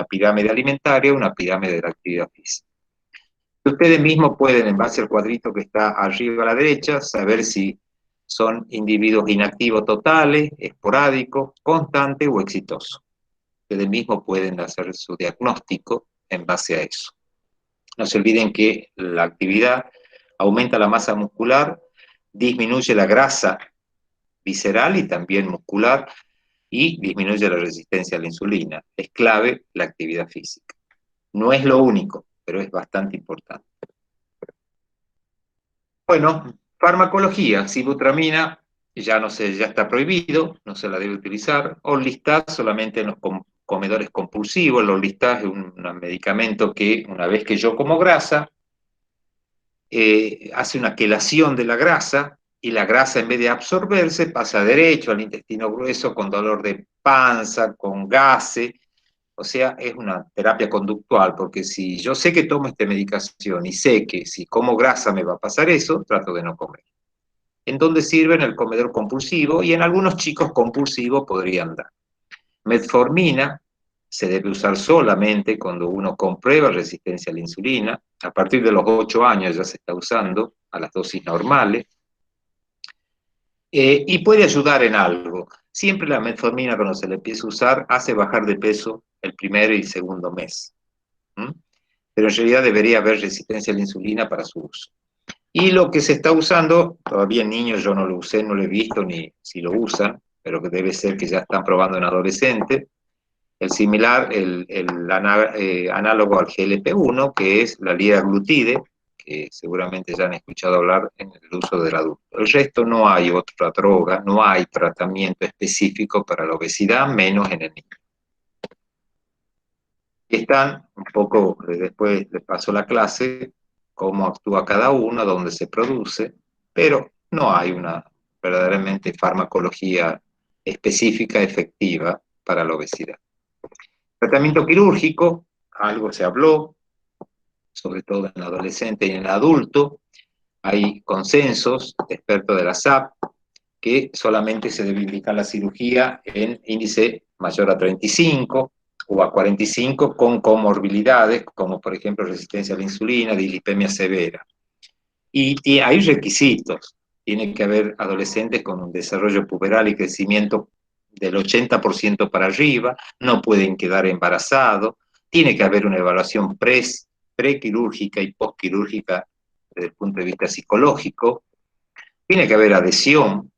pirámide alimentaria, una pirámide de la actividad física. Ustedes mismos pueden, en base al cuadrito que está arriba a la derecha, saber si son individuos inactivos totales, esporádicos, constantes o exitosos. Ustedes mismos pueden hacer su diagnóstico en base a eso. No se olviden que la actividad aumenta la masa muscular, disminuye la grasa visceral y también muscular, y disminuye la resistencia a la insulina. Es clave la actividad física. No es lo único, pero es bastante importante. Bueno, farmacología, sibutramina, ya está prohibido, no se la debe utilizar. Orlistat solamente en los comedores compulsivos. El Orlistat es un medicamento que, una vez que yo como grasa, hace una quelación de la grasa, y la grasa, en vez de absorberse, pasa derecho al intestino grueso con dolor de panza, con gases. O sea, es una terapia conductual, porque si yo sé que tomo esta medicación y sé que si como grasa me va a pasar eso, trato de no comer. ¿En dónde sirve? En el comedor compulsivo, y en algunos chicos compulsivos podrían dar. Metformina se debe usar solamente cuando uno comprueba resistencia a la insulina. A partir de los 8 años ya se está usando a las dosis normales. Y puede ayudar en algo. Siempre la metformina, cuando se le empieza a usar, hace bajar de peso el primer y segundo mes. Pero en realidad debería haber resistencia a la insulina para su uso. Y lo que se está usando, todavía en niños yo no lo usé, no lo he visto ni si lo usan, pero que debe ser que ya están probando en adolescentes, el análogo al GLP-1, que es la liraglutide, que seguramente ya han escuchado hablar en el uso del adulto. El resto no hay otra droga, no hay tratamiento específico para la obesidad, menos en el niño. Están un poco, después les paso la clase, cómo actúa cada uno, dónde se produce, pero no hay una verdaderamente farmacología específica, efectiva para la obesidad. Tratamiento quirúrgico, algo se habló, sobre todo en el adolescente y en el adulto. Hay consensos de expertos de la SAP que solamente se debe indicar la cirugía en índice mayor a 35 o a 45 con comorbilidades, como por ejemplo resistencia a la insulina, dislipemia severa. Y hay requisitos. Tiene que haber adolescentes con un desarrollo puberal y crecimiento del 80% para arriba, no pueden quedar embarazados, tiene que haber una evaluación prequirúrgica y postquirúrgica desde el punto de vista psicológico, tiene que haber adhesión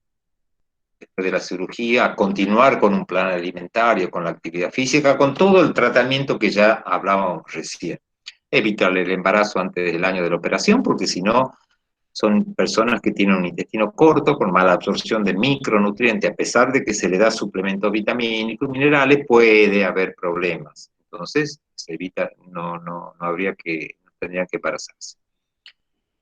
después de la cirugía, a continuar con un plan alimentario, con la actividad física, con todo el tratamiento que ya hablábamos recién. Evitar el embarazo antes del año de la operación, porque si no, son personas que tienen un intestino corto, con mala absorción de micronutrientes, a pesar de que se le da suplementos vitamínicos y minerales, puede haber problemas. Entonces, se evita, no tendrían que embarazarse.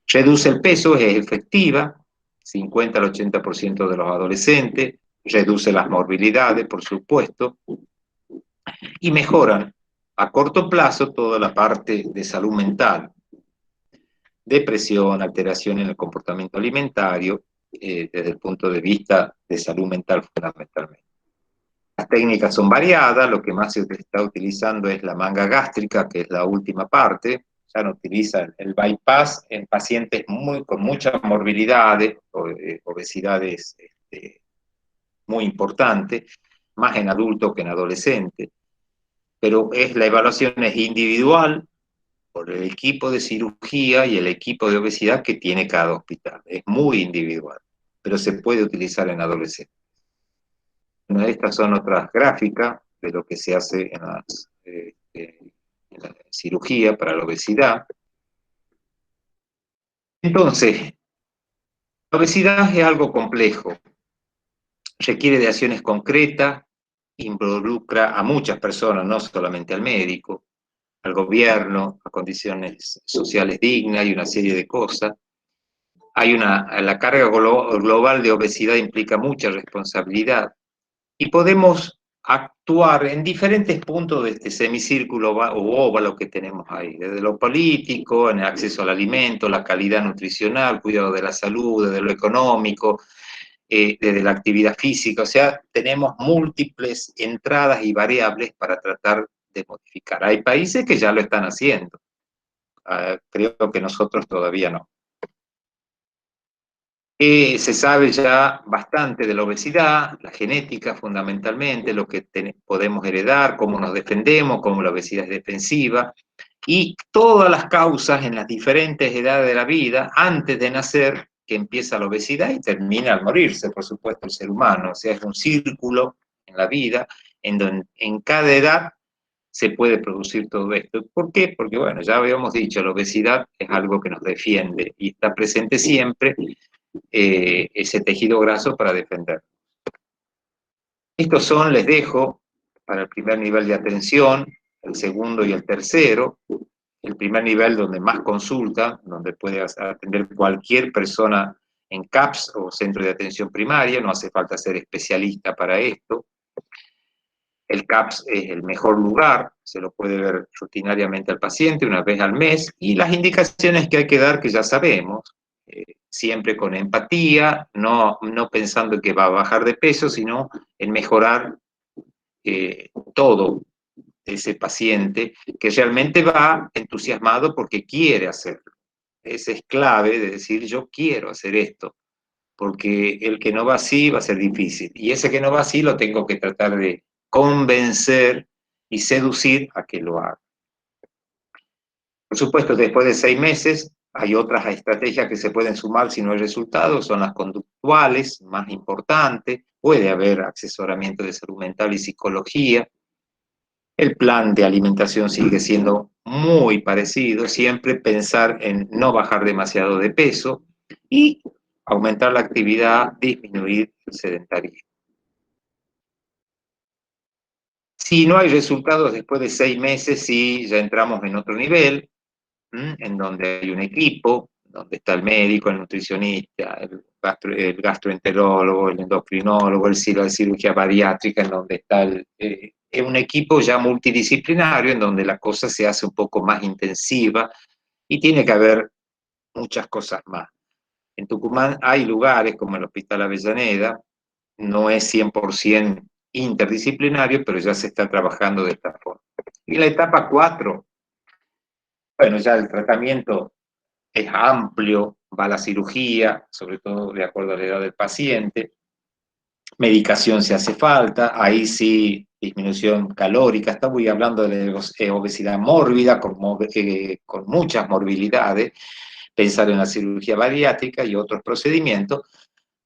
Reduce el peso, es efectiva, 50 al 80% de los adolescentes, reduce las morbilidades, por supuesto, y mejoran a corto plazo toda la parte de salud mental, depresión, alteración en el comportamiento alimentario, desde el punto de vista de salud mental fundamentalmente. Las técnicas son variadas, lo que más se está utilizando es la manga gástrica, que es la última parte. Ya no utilizan el bypass en pacientes con muchas morbilidades, obesidades muy importantes, más en adultos que en adolescentes. Pero la evaluación es individual por el equipo de cirugía y el equipo de obesidad que tiene cada hospital. Es muy individual, pero se puede utilizar en adolescentes. Bueno, estas son otras gráficas de lo que se hace en la cirugía para la obesidad. Entonces, la obesidad es algo complejo, requiere de acciones concretas, involucra a muchas personas, no solamente al médico, al gobierno, a condiciones sociales dignas y una serie de cosas. La carga global de obesidad implica mucha responsabilidad y podemos actuar en diferentes puntos de este semicírculo o óvalo que tenemos ahí, desde lo político, en el acceso al alimento, la calidad nutricional, cuidado de la salud, desde lo económico, desde la actividad física. O sea, tenemos múltiples entradas y variables para tratar de modificar. Hay países que ya lo están haciendo. Creo que nosotros todavía no. Se sabe ya bastante de la obesidad, la genética fundamentalmente, lo que podemos heredar, cómo nos defendemos, cómo la obesidad es defensiva, y todas las causas en las diferentes edades de la vida, antes de nacer, que empieza la obesidad y termina al morirse, por supuesto, el ser humano. O sea, es un círculo en la vida en donde en cada edad se puede producir todo esto. ¿Por qué? Porque, bueno, ya habíamos dicho, la obesidad es algo que nos defiende y está presente siempre, ese tejido graso para defender. Estos son, les dejo, para el primer nivel de atención, el segundo y el tercero. El primer nivel donde más consulta, donde puede atender cualquier persona en CAPS o centro de atención primaria, no hace falta ser especialista para esto. El CAPS es el mejor lugar, se lo puede ver rutinariamente al paciente una vez al mes, y las indicaciones que hay que dar que ya sabemos, siempre con empatía, no pensando que va a bajar de peso, sino en mejorar todo ese paciente que realmente va entusiasmado porque quiere hacerlo. Ese es clave de decir, yo quiero hacer esto, porque el que no va así va a ser difícil, y ese que no va así lo tengo que tratar de convencer y seducir a que lo haga. Por supuesto, después de 6 meses, hay otras estrategias que se pueden sumar si no hay resultados, son las conductuales, más importantes, puede haber asesoramiento de salud mental y psicología. El plan de alimentación sigue siendo muy parecido, siempre pensar en no bajar demasiado de peso y aumentar la actividad, disminuir el sedentarismo. Si no hay resultados después de 6 meses, sí, ya entramos en otro nivel, en donde hay un equipo, donde está el médico, el nutricionista, el gastroenterólogo, el endocrinólogo, el cirugía bariátrica, en donde está es un equipo ya multidisciplinario, en donde la cosa se hace un poco más intensiva y tiene que haber muchas cosas más. En Tucumán hay lugares como el Hospital Avellaneda, no es 100% interdisciplinario, pero ya se está trabajando de esta forma. Y la etapa 4, bueno, ya el tratamiento es amplio, va a la cirugía, sobre todo de acuerdo a la edad del paciente, medicación si hace falta, ahí sí, disminución calórica, estamos hablando de obesidad mórbida, con muchas morbilidades, pensar en la cirugía bariátrica y otros procedimientos,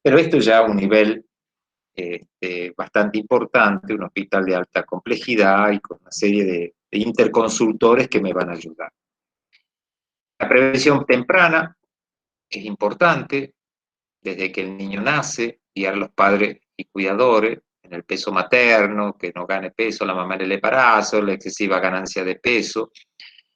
pero esto ya a un nivel bastante importante, un hospital de alta complejidad y con una serie de interconsultores que me van a ayudar. La prevención temprana es importante, desde que el niño nace, guiar a los padres y cuidadores en el peso materno, que no gane peso la mamá en el embarazo, la excesiva ganancia de peso,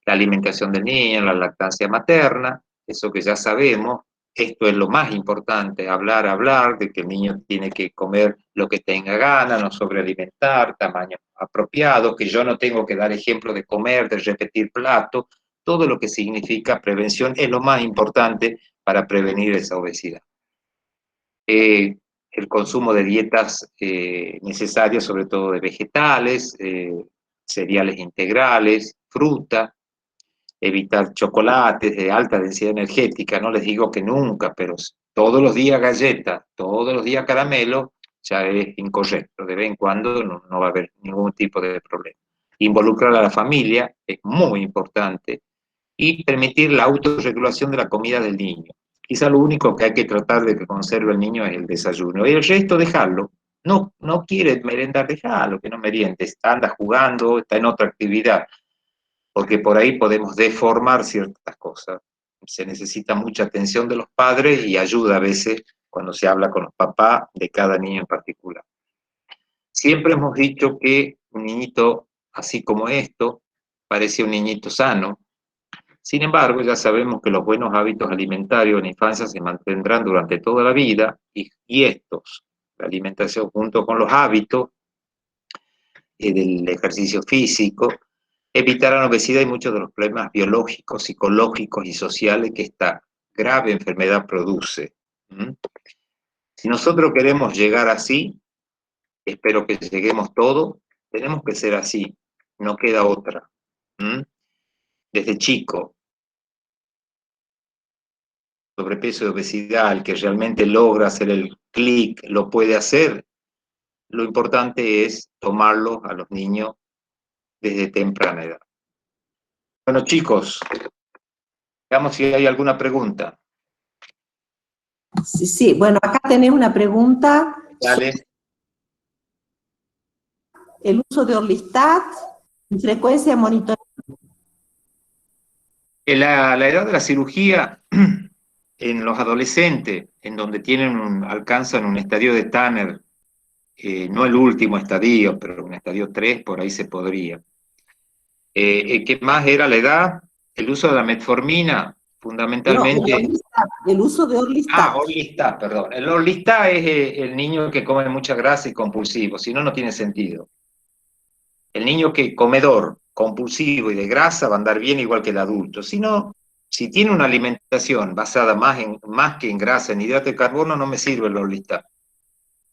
la alimentación del niño, la lactancia materna, eso que ya sabemos. Esto es lo más importante, hablar de que el niño tiene que comer lo que tenga ganas, no sobrealimentar, tamaño apropiado, que yo no tengo que dar ejemplo de comer, de repetir plato, todo lo que significa prevención es lo más importante para prevenir esa obesidad. El consumo de dietas necesarias, sobre todo de vegetales, cereales integrales, fruta, evitar chocolates de alta densidad energética, no les digo que nunca, pero todos los días galletas, todos los días caramelo, ya es incorrecto, de vez en cuando no va a haber ningún tipo de problema. Involucrar a la familia es muy importante y permitir la autorregulación de la comida del niño. Quizá lo único que hay que tratar de que conserve el niño es el desayuno. Y el resto, dejarlo. No quiere merendar, dejarlo, que no meriende. Anda jugando, está en otra actividad. Porque por ahí podemos deformar ciertas cosas. Se necesita mucha atención de los padres y ayuda a veces cuando se habla con los papás de cada niño en particular. Siempre hemos dicho que un niñito así como esto parece un niñito sano. Sin embargo, ya sabemos que los buenos hábitos alimentarios en la infancia se mantendrán durante toda la vida y estos, la alimentación junto con los hábitos del ejercicio físico, evitarán obesidad y muchos de los problemas biológicos, psicológicos y sociales que esta grave enfermedad produce. Si nosotros queremos llegar así, espero que lleguemos todos, tenemos que ser así, no queda otra. Desde chico, sobrepeso y obesidad, el que realmente logra hacer el clic, lo puede hacer. Lo importante es tomarlos a los niños desde temprana edad. Bueno, chicos, veamos si hay alguna pregunta. Sí, bueno, acá tenés una pregunta. Dale. El uso de Orlistat y frecuencia de monitoreo. La edad de la cirugía en los adolescentes, en donde alcanzan un estadio de Tanner, no el último estadio, pero un estadio 3, por ahí se podría. ¿Qué más era la edad? El uso de la metformina, fundamentalmente. No, el uso de Orlistat. Orlistat, perdón. El Orlistat es el niño que come mucha grasa y compulsivo, si no, no tiene sentido. El niño comedor, compulsivo y de grasa va a andar bien igual que el adulto. Si tiene una alimentación basada más que en grasa, en hidrato de carbono, no me sirve el Orlistat.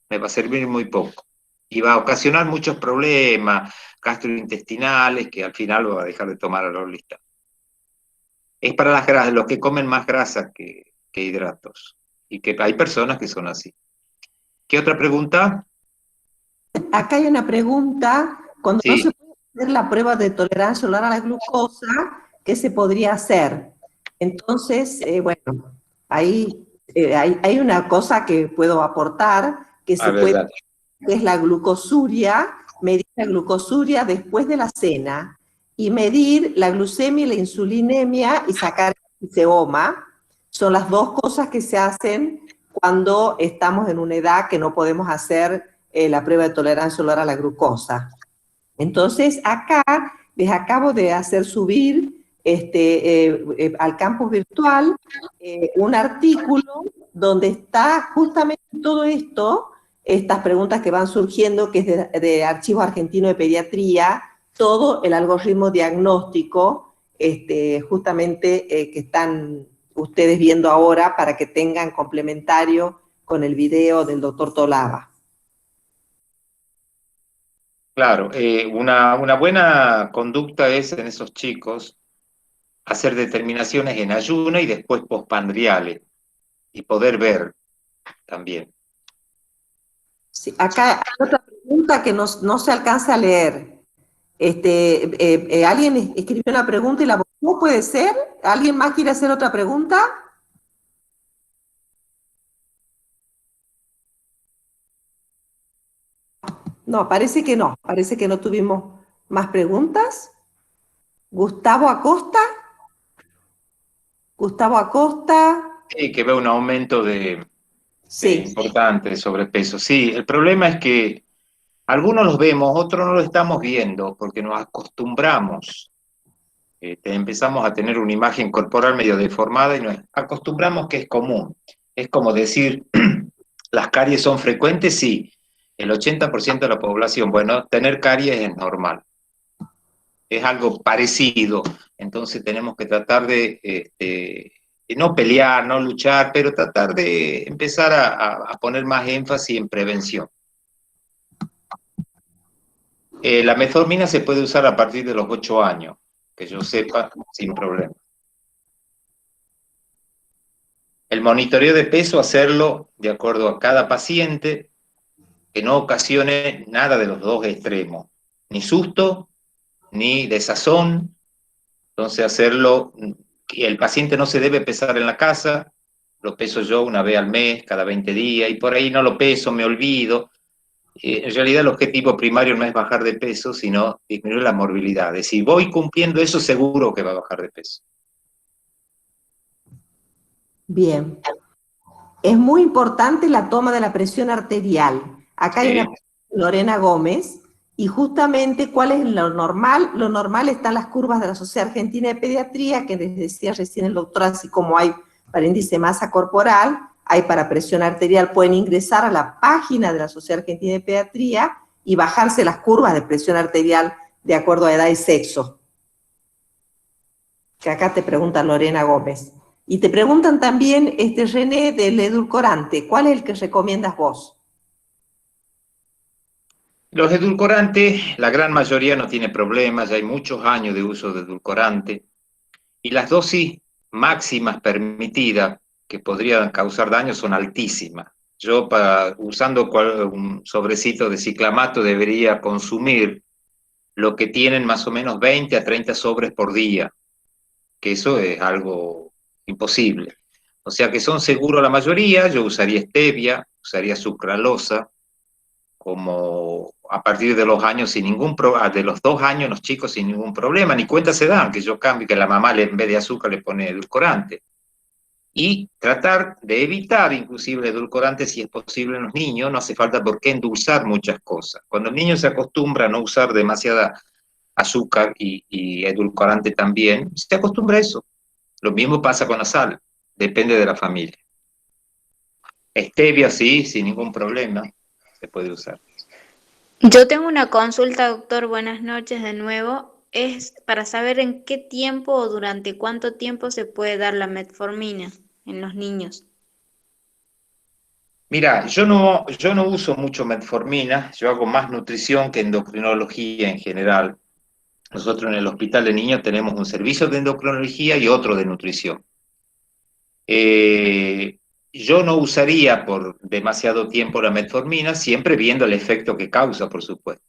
Me va a servir muy poco. Y va a ocasionar muchos problemas gastrointestinales que al final lo va a dejar de tomar el Orlistat. Es para las grasas, los que comen más grasa que hidratos. Y que hay personas que son así. ¿Qué otra pregunta? Acá hay una pregunta. Cuando Sí. no se puede hacer la prueba de tolerancia oral a la glucosa, ¿qué se podría hacer? Entonces, bueno, ahí hay una cosa que puedo aportar, que se puede hacer, que es la glucosuria, medir la glucosuria después de la cena, y medir la glucemia y la insulinemia y sacar el glicema. Son las dos cosas que se hacen cuando estamos en una edad que no podemos hacer la prueba de tolerancia oral a la glucosa. Entonces, acá les acabo de hacer subir al campus virtual un artículo donde está justamente todo esto, estas preguntas que van surgiendo, que es de Archivo Argentino de Pediatría, todo el algoritmo diagnóstico, justamente que están ustedes viendo ahora para que tengan complementario con el video del doctor Tolaba. Claro, una buena conducta es en esos chicos hacer determinaciones en ayuno y después postprandiales y poder ver también. Sí, acá hay otra pregunta que no se alcanza a leer. Alguien escribió una pregunta y la borró, ¿puede ser? ¿Alguien más quiere hacer otra pregunta? No, parece que no tuvimos más preguntas. Gustavo Acosta. Gustavo Acosta. Sí, que ve un aumento Sí. importante de sobrepeso. Sí, el problema es que algunos los vemos, otros no lo estamos viendo, porque nos acostumbramos. Empezamos a tener una imagen corporal medio deformada y nos acostumbramos que es común. Es como decir, ¿las caries son frecuentes? Sí. El 80% de la población, bueno, tener caries es normal. Es algo parecido. Entonces tenemos que tratar de no pelear, no luchar, pero tratar de empezar a poner más énfasis en prevención. La metformina se puede usar a partir de los 8 años, que yo sepa, sin problema. El monitoreo de peso, hacerlo de acuerdo a cada paciente, que no ocasione nada de los dos extremos, ni susto, ni desazón. Entonces hacerlo, el paciente no se debe pesar en la casa, lo peso yo una vez al mes, cada 20 días, y por ahí no lo peso, me olvido. En realidad el objetivo primario no es bajar de peso, sino disminuir la morbilidad. Si voy cumpliendo eso, seguro que va a bajar de peso. Bien. Es muy importante la toma de la presión arterial. Acá hay una Lorena Gómez, y justamente ¿cuál es lo normal? Lo normal están las curvas de la Sociedad Argentina de Pediatría, que les decía recién el doctor, así como hay para índice de masa corporal, hay para presión arterial, pueden ingresar a la página de la Sociedad Argentina de Pediatría y bajarse las curvas de presión arterial de acuerdo a edad y sexo. Que acá te pregunta Lorena Gómez. Y te preguntan también, René, del edulcorante. ¿Cuál es el que recomiendas vos? Los edulcorantes, la gran mayoría no tiene problemas, ya hay muchos años de uso de edulcorante, y las dosis máximas permitidas que podrían causar daño son altísimas. Yo, usando un sobrecito de ciclamato, debería consumir lo que tienen más o menos 20 a 30 sobres por día, que eso es algo imposible. O sea que son seguros la mayoría. Yo usaría stevia, usaría sucralosa, como a partir de los años sin ningún problema, de los 2 años los chicos sin ningún problema, ni cuenta se dan que yo cambie, que la mamá en vez de azúcar le pone edulcorante. Y tratar de evitar inclusive el edulcorante si es posible en los niños. No hace falta por qué endulzar muchas cosas. Cuando el niño se acostumbra a no usar demasiada azúcar y edulcorante también, se acostumbra a eso. Lo mismo pasa con la sal, depende de la familia. Stevia sí, sin ningún problema, se puede usar. Yo tengo una consulta, doctor. Buenas noches de nuevo. Es para saber en qué tiempo o durante cuánto tiempo se puede dar la metformina en los niños. Mira, yo no uso mucho metformina, yo hago más nutrición que endocrinología en general. Nosotros en el hospital de niños tenemos un servicio de endocrinología y otro de nutrición. Yo no usaría por demasiado tiempo la metformina, siempre viendo el efecto que causa, por supuesto.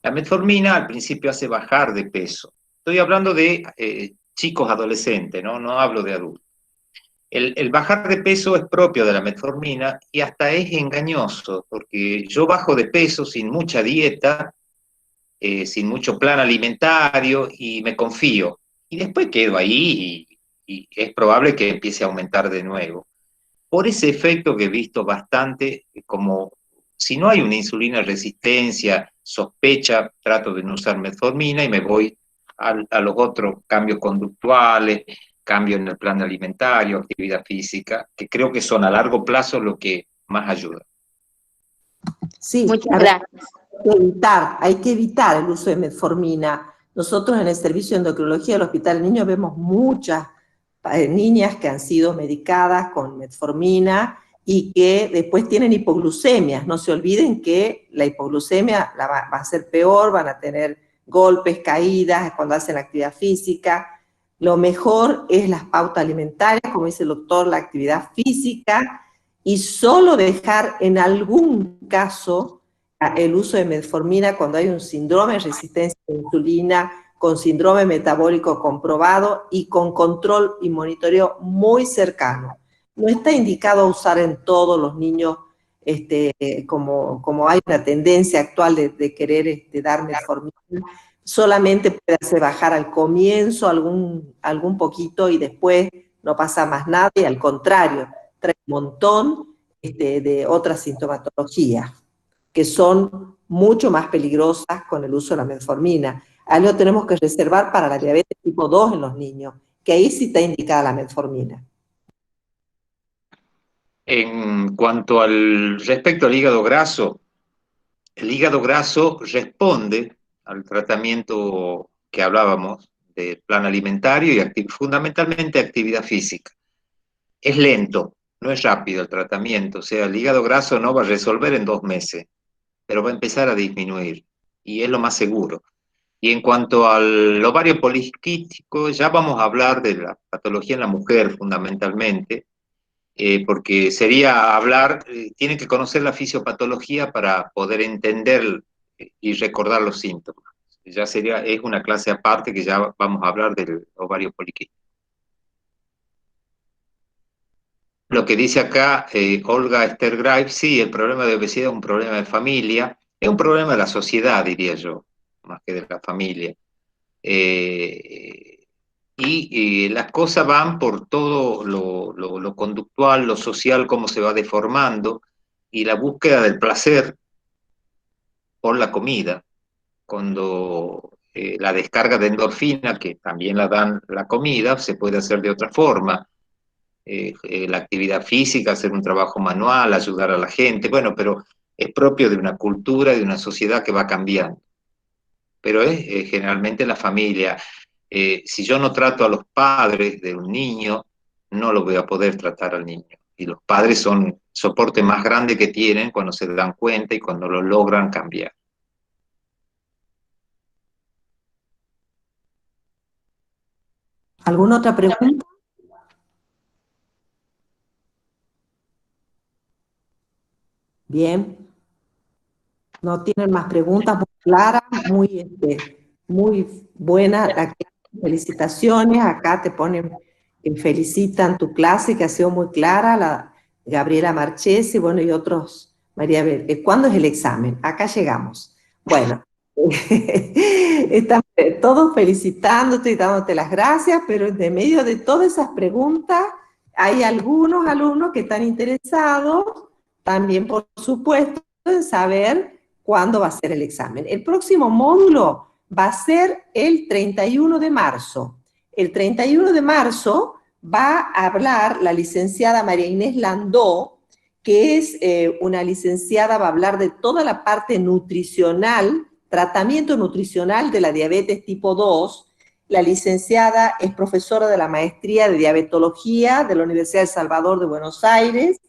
La metformina al principio hace bajar de peso. Estoy hablando de chicos adolescentes, no hablo de adultos. El bajar de peso es propio de la metformina y hasta es engañoso, porque yo bajo de peso sin mucha dieta, sin mucho plan alimentario, y me confío. Y después quedo ahí y es probable que empiece a aumentar de nuevo. Por ese efecto que he visto bastante, como si no hay una insulina resistencia, sospecha, trato de no usar metformina y me voy a los otros cambios conductuales, cambio en el plan alimentario, actividad física, que creo que son a largo plazo lo que más ayuda. Sí, Muchas gracias. Hay que evitar el uso de metformina. Nosotros en el servicio de endocrinología del Hospital de Niños vemos muchas niñas que han sido medicadas con metformina y que después tienen hipoglucemias. No se olviden que la hipoglucemia va a ser peor, van a tener golpes, caídas cuando hacen actividad física. Lo mejor es las pautas alimentarias, como dice el doctor, la actividad física, y solo dejar en algún caso el uso de metformina cuando hay un síndrome de resistencia a la insulina, con síndrome metabólico comprobado y con control y monitoreo muy cercano. No está indicado usar en todos los niños, como hay una tendencia actual de querer dar metformina. Solamente puede hacer bajar al comienzo algún poquito y después no pasa más nada, y al contrario, trae un montón de otras sintomatologías que son mucho más peligrosas con el uso de la metformina. Algo tenemos que reservar para la diabetes tipo 2 en los niños, que ahí sí está indicada la metformina. En cuanto al respecto al hígado graso, el hígado graso responde al tratamiento que hablábamos de plan alimentario y fundamentalmente actividad física. Es lento, no es rápido el tratamiento, o sea, el hígado graso no va a resolver en 2 meses, pero va a empezar a disminuir y es lo más seguro. Y en cuanto al ovario poliquístico, ya vamos a hablar de la patología en la mujer fundamentalmente, porque sería hablar, tiene que conocer la fisiopatología para poder entender y recordar los síntomas. Ya es una clase aparte que ya vamos a hablar del ovario poliquístico. Lo que dice acá Olga Esther Graves, sí, el problema de obesidad es un problema de familia, es un problema de la sociedad, diría yo, más que de la familia. Y las cosas van por todo lo conductual, lo social, cómo se va deformando, y la búsqueda del placer por la comida, cuando la descarga de endorfina, que también la dan la comida, se puede hacer de otra forma. La actividad física, hacer un trabajo manual, ayudar a la gente, bueno, pero es propio de una cultura, de una sociedad que va cambiando. Pero es generalmente la familia. Si yo no trato a los padres de un niño, no lo voy a poder tratar al niño. Y los padres son el soporte más grande que tienen cuando se dan cuenta y cuando lo logran cambiar. ¿Alguna otra pregunta? Bien. No tienen más preguntas, muy claras, muy buena. Felicitaciones, acá te ponen, felicitan tu clase que ha sido muy clara, la Gabriela Marchesi, bueno, y otros, María Belén. ¿Cuándo es el examen? Acá llegamos. Bueno, están todos felicitándote y dándote las gracias, pero de medio de todas esas preguntas hay algunos alumnos que están interesados, también por supuesto, en saber cuándo va a ser el examen. El próximo módulo va a ser el 31 de marzo. El 31 de marzo va a hablar la licenciada María Inés Landó, que es una licenciada, va a hablar de toda la parte nutricional, tratamiento nutricional de la diabetes tipo 2. La licenciada es profesora de la maestría de diabetología de la Universidad de Salvador de Buenos Aires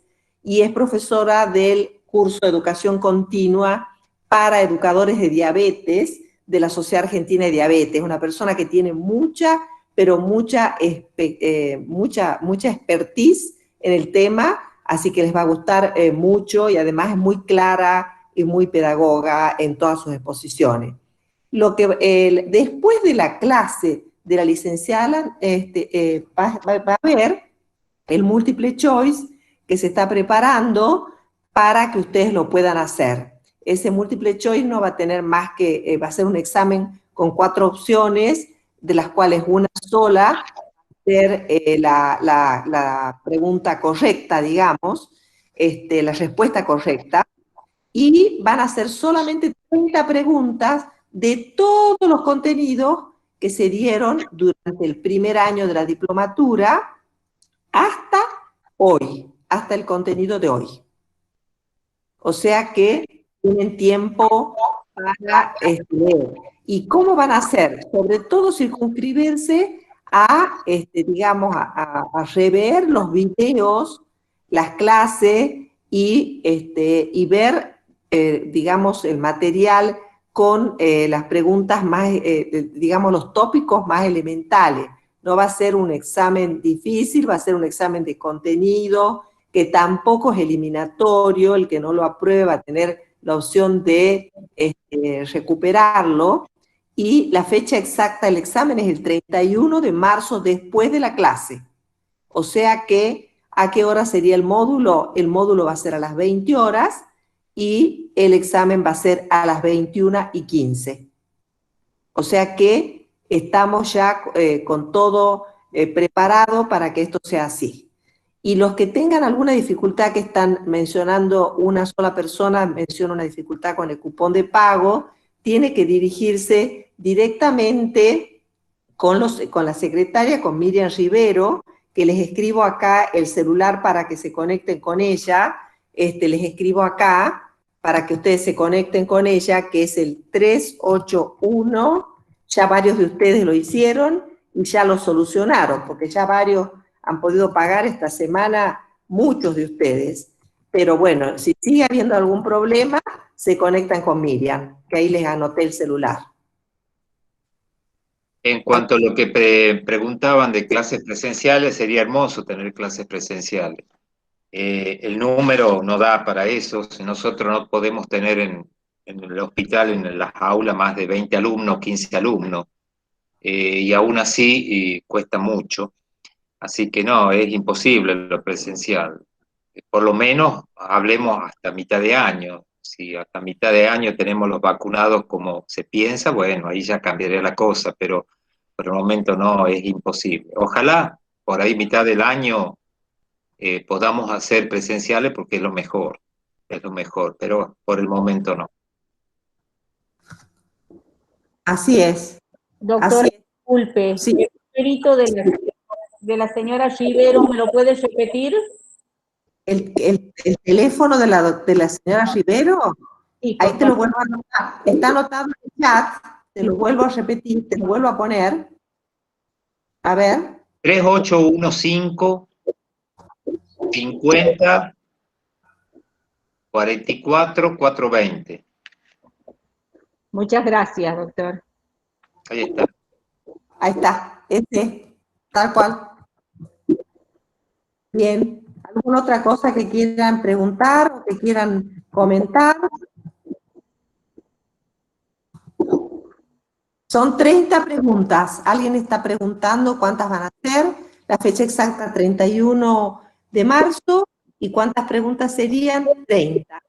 y es profesora del curso de educación continua para educadores de diabetes de la Sociedad Argentina de Diabetes, una persona que tiene mucha expertise en el tema, así que les va a gustar mucho y además es muy clara y muy pedagoga en todas sus exposiciones. Después de la clase de la licenciada va a haber el multiple choice que se está preparando para que ustedes lo puedan hacer. Ese multiple choice no va a tener más que, va a ser un examen con 4 opciones, de las cuales una sola va a ser la pregunta correcta, digamos, la respuesta correcta, y van a ser solamente 30 preguntas de todos los contenidos que se dieron durante el primer año de la diplomatura hasta hoy, hasta el contenido de hoy. O sea que tienen tiempo para leer. ¿Y cómo van a hacer? Sobre todo circunscribirse a, digamos, a rever los videos, las clases y ver, digamos, el material con las preguntas más, digamos, los tópicos más elementales. No va a ser un examen difícil, va a ser un examen de contenido que tampoco es eliminatorio, el que no lo aprueba tener la opción de recuperarlo, y la fecha exacta del examen es el 31 de marzo después de la clase. O sea que, ¿a qué hora sería el módulo? El módulo va a ser a las 20 horas y el examen va a ser a las 21:15. O sea que estamos ya con todo preparado para que esto sea así. Y los que tengan alguna dificultad, que están mencionando, una sola persona menciona una dificultad con el cupón de pago, tiene que dirigirse directamente con la secretaria, con Miriam Rivero, que les escribo acá el celular para que se conecten con ella, les escribo acá para que ustedes se conecten con ella, que es el 381, ya varios de ustedes lo hicieron y ya lo solucionaron, porque ya varios han podido pagar esta semana, muchos de ustedes. Pero bueno, si sigue habiendo algún problema, se conectan con Miriam, que ahí les anoté el celular. En cuanto a lo que preguntaban de clases presenciales, sería hermoso tener clases presenciales. El número no da para eso. Si nosotros no podemos tener en el hospital, en las aulas, más de 20 alumnos, 15 alumnos, y aún así cuesta mucho. Así que no, es imposible lo presencial. Por lo menos hablemos hasta mitad de año. Si hasta mitad de año tenemos los vacunados como se piensa, bueno, ahí ya cambiaría la cosa, pero por el momento no, es imposible. Ojalá por ahí mitad del año podamos hacer presenciales, porque es lo mejor, pero por el momento no. Así es. Doctora, Así es. disculpe, Sí. el numerito de la señora Rivero, ¿me lo puedes repetir? El teléfono de la señora Rivero, Sí, ahí te lo vuelvo a anotar. Está anotado en el chat, te lo vuelvo a repetir, te lo vuelvo a poner. A ver. 3815 50 44 420. Muchas gracias, doctor. Ahí está. Ahí está, tal cual. Bien. ¿Alguna otra cosa que quieran preguntar o que quieran comentar? Son 30 preguntas. ¿Alguien está preguntando cuántas van a ser? La fecha exacta, 31 de marzo. ¿Y cuántas preguntas serían? 30.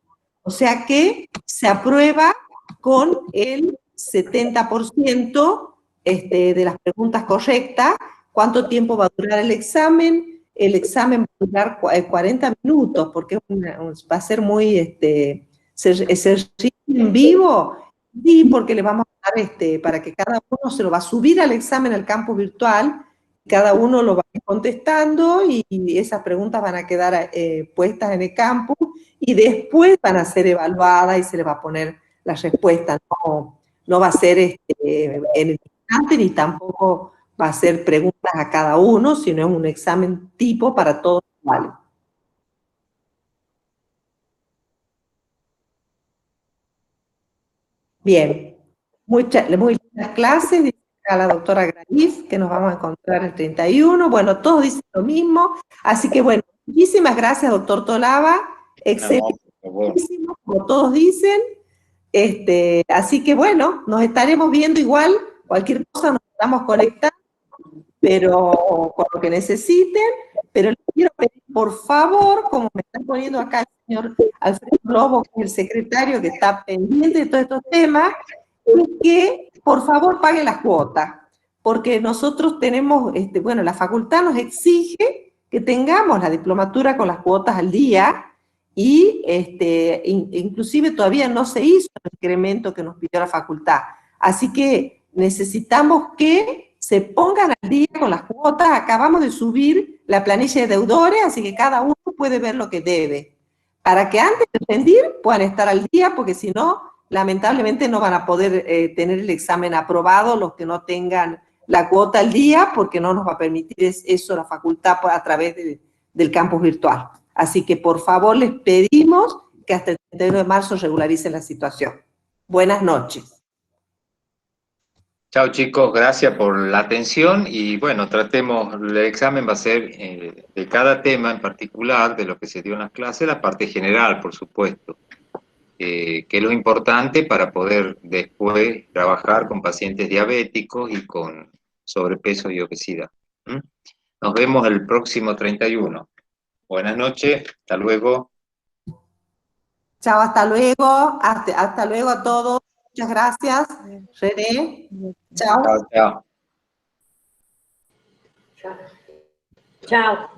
O sea que se aprueba con el 70% de las preguntas correctas. ¿Cuánto tiempo va a durar el examen? El examen va a durar 40 minutos, porque va a ser muy, se rige en vivo. Sí, porque le vamos a dar, para que cada uno se lo va a subir al examen al campus virtual, cada uno lo va a ir contestando y esas preguntas van a quedar puestas en el campus y después van a ser evaluadas y se le va a poner la respuesta. No va a ser en el instante ni tampoco va a ser preguntas a cada uno, sino es un examen tipo para todos iguales. Bien, muchas clases, dice a la doctora Granis, que nos vamos a encontrar el 31. Bueno, todos dicen lo mismo, así que bueno, muchísimas gracias, doctor Tolava, excelente, como todos dicen, así que bueno, nos estaremos viendo igual, cualquier cosa nos estamos conectando, pero con lo que necesiten, pero les quiero pedir, por favor, como me están poniendo acá el señor Alfredo Lobo, que es el secretario que está pendiente de todos estos temas, es que por favor paguen las cuotas, porque nosotros tenemos, bueno, la facultad nos exige que tengamos la diplomatura con las cuotas al día, y inclusive todavía no se hizo el incremento que nos pidió la facultad, así que necesitamos que se pongan al día con las cuotas. Acabamos de subir la planilla de deudores, así que cada uno puede ver lo que debe, para que antes de rendir puedan estar al día, porque si no, lamentablemente no van a poder tener el examen aprobado los que no tengan la cuota al día, porque no nos va a permitir eso la facultad a través del campus virtual. Así que por favor les pedimos que hasta el 31 de marzo regularicen la situación. Buenas noches. Chao chicos, gracias por la atención y bueno, tratemos, el examen va a ser de cada tema en particular, de lo que se dio en las clases, la parte general, por supuesto, que es lo importante para poder después trabajar con pacientes diabéticos y con sobrepeso y obesidad. ¿Mm? Nos vemos el próximo 31. Buenas noches, hasta luego. Chao, hasta luego. Hasta luego a todos. Muchas gracias. René. Chao. Chao, chao. Chao.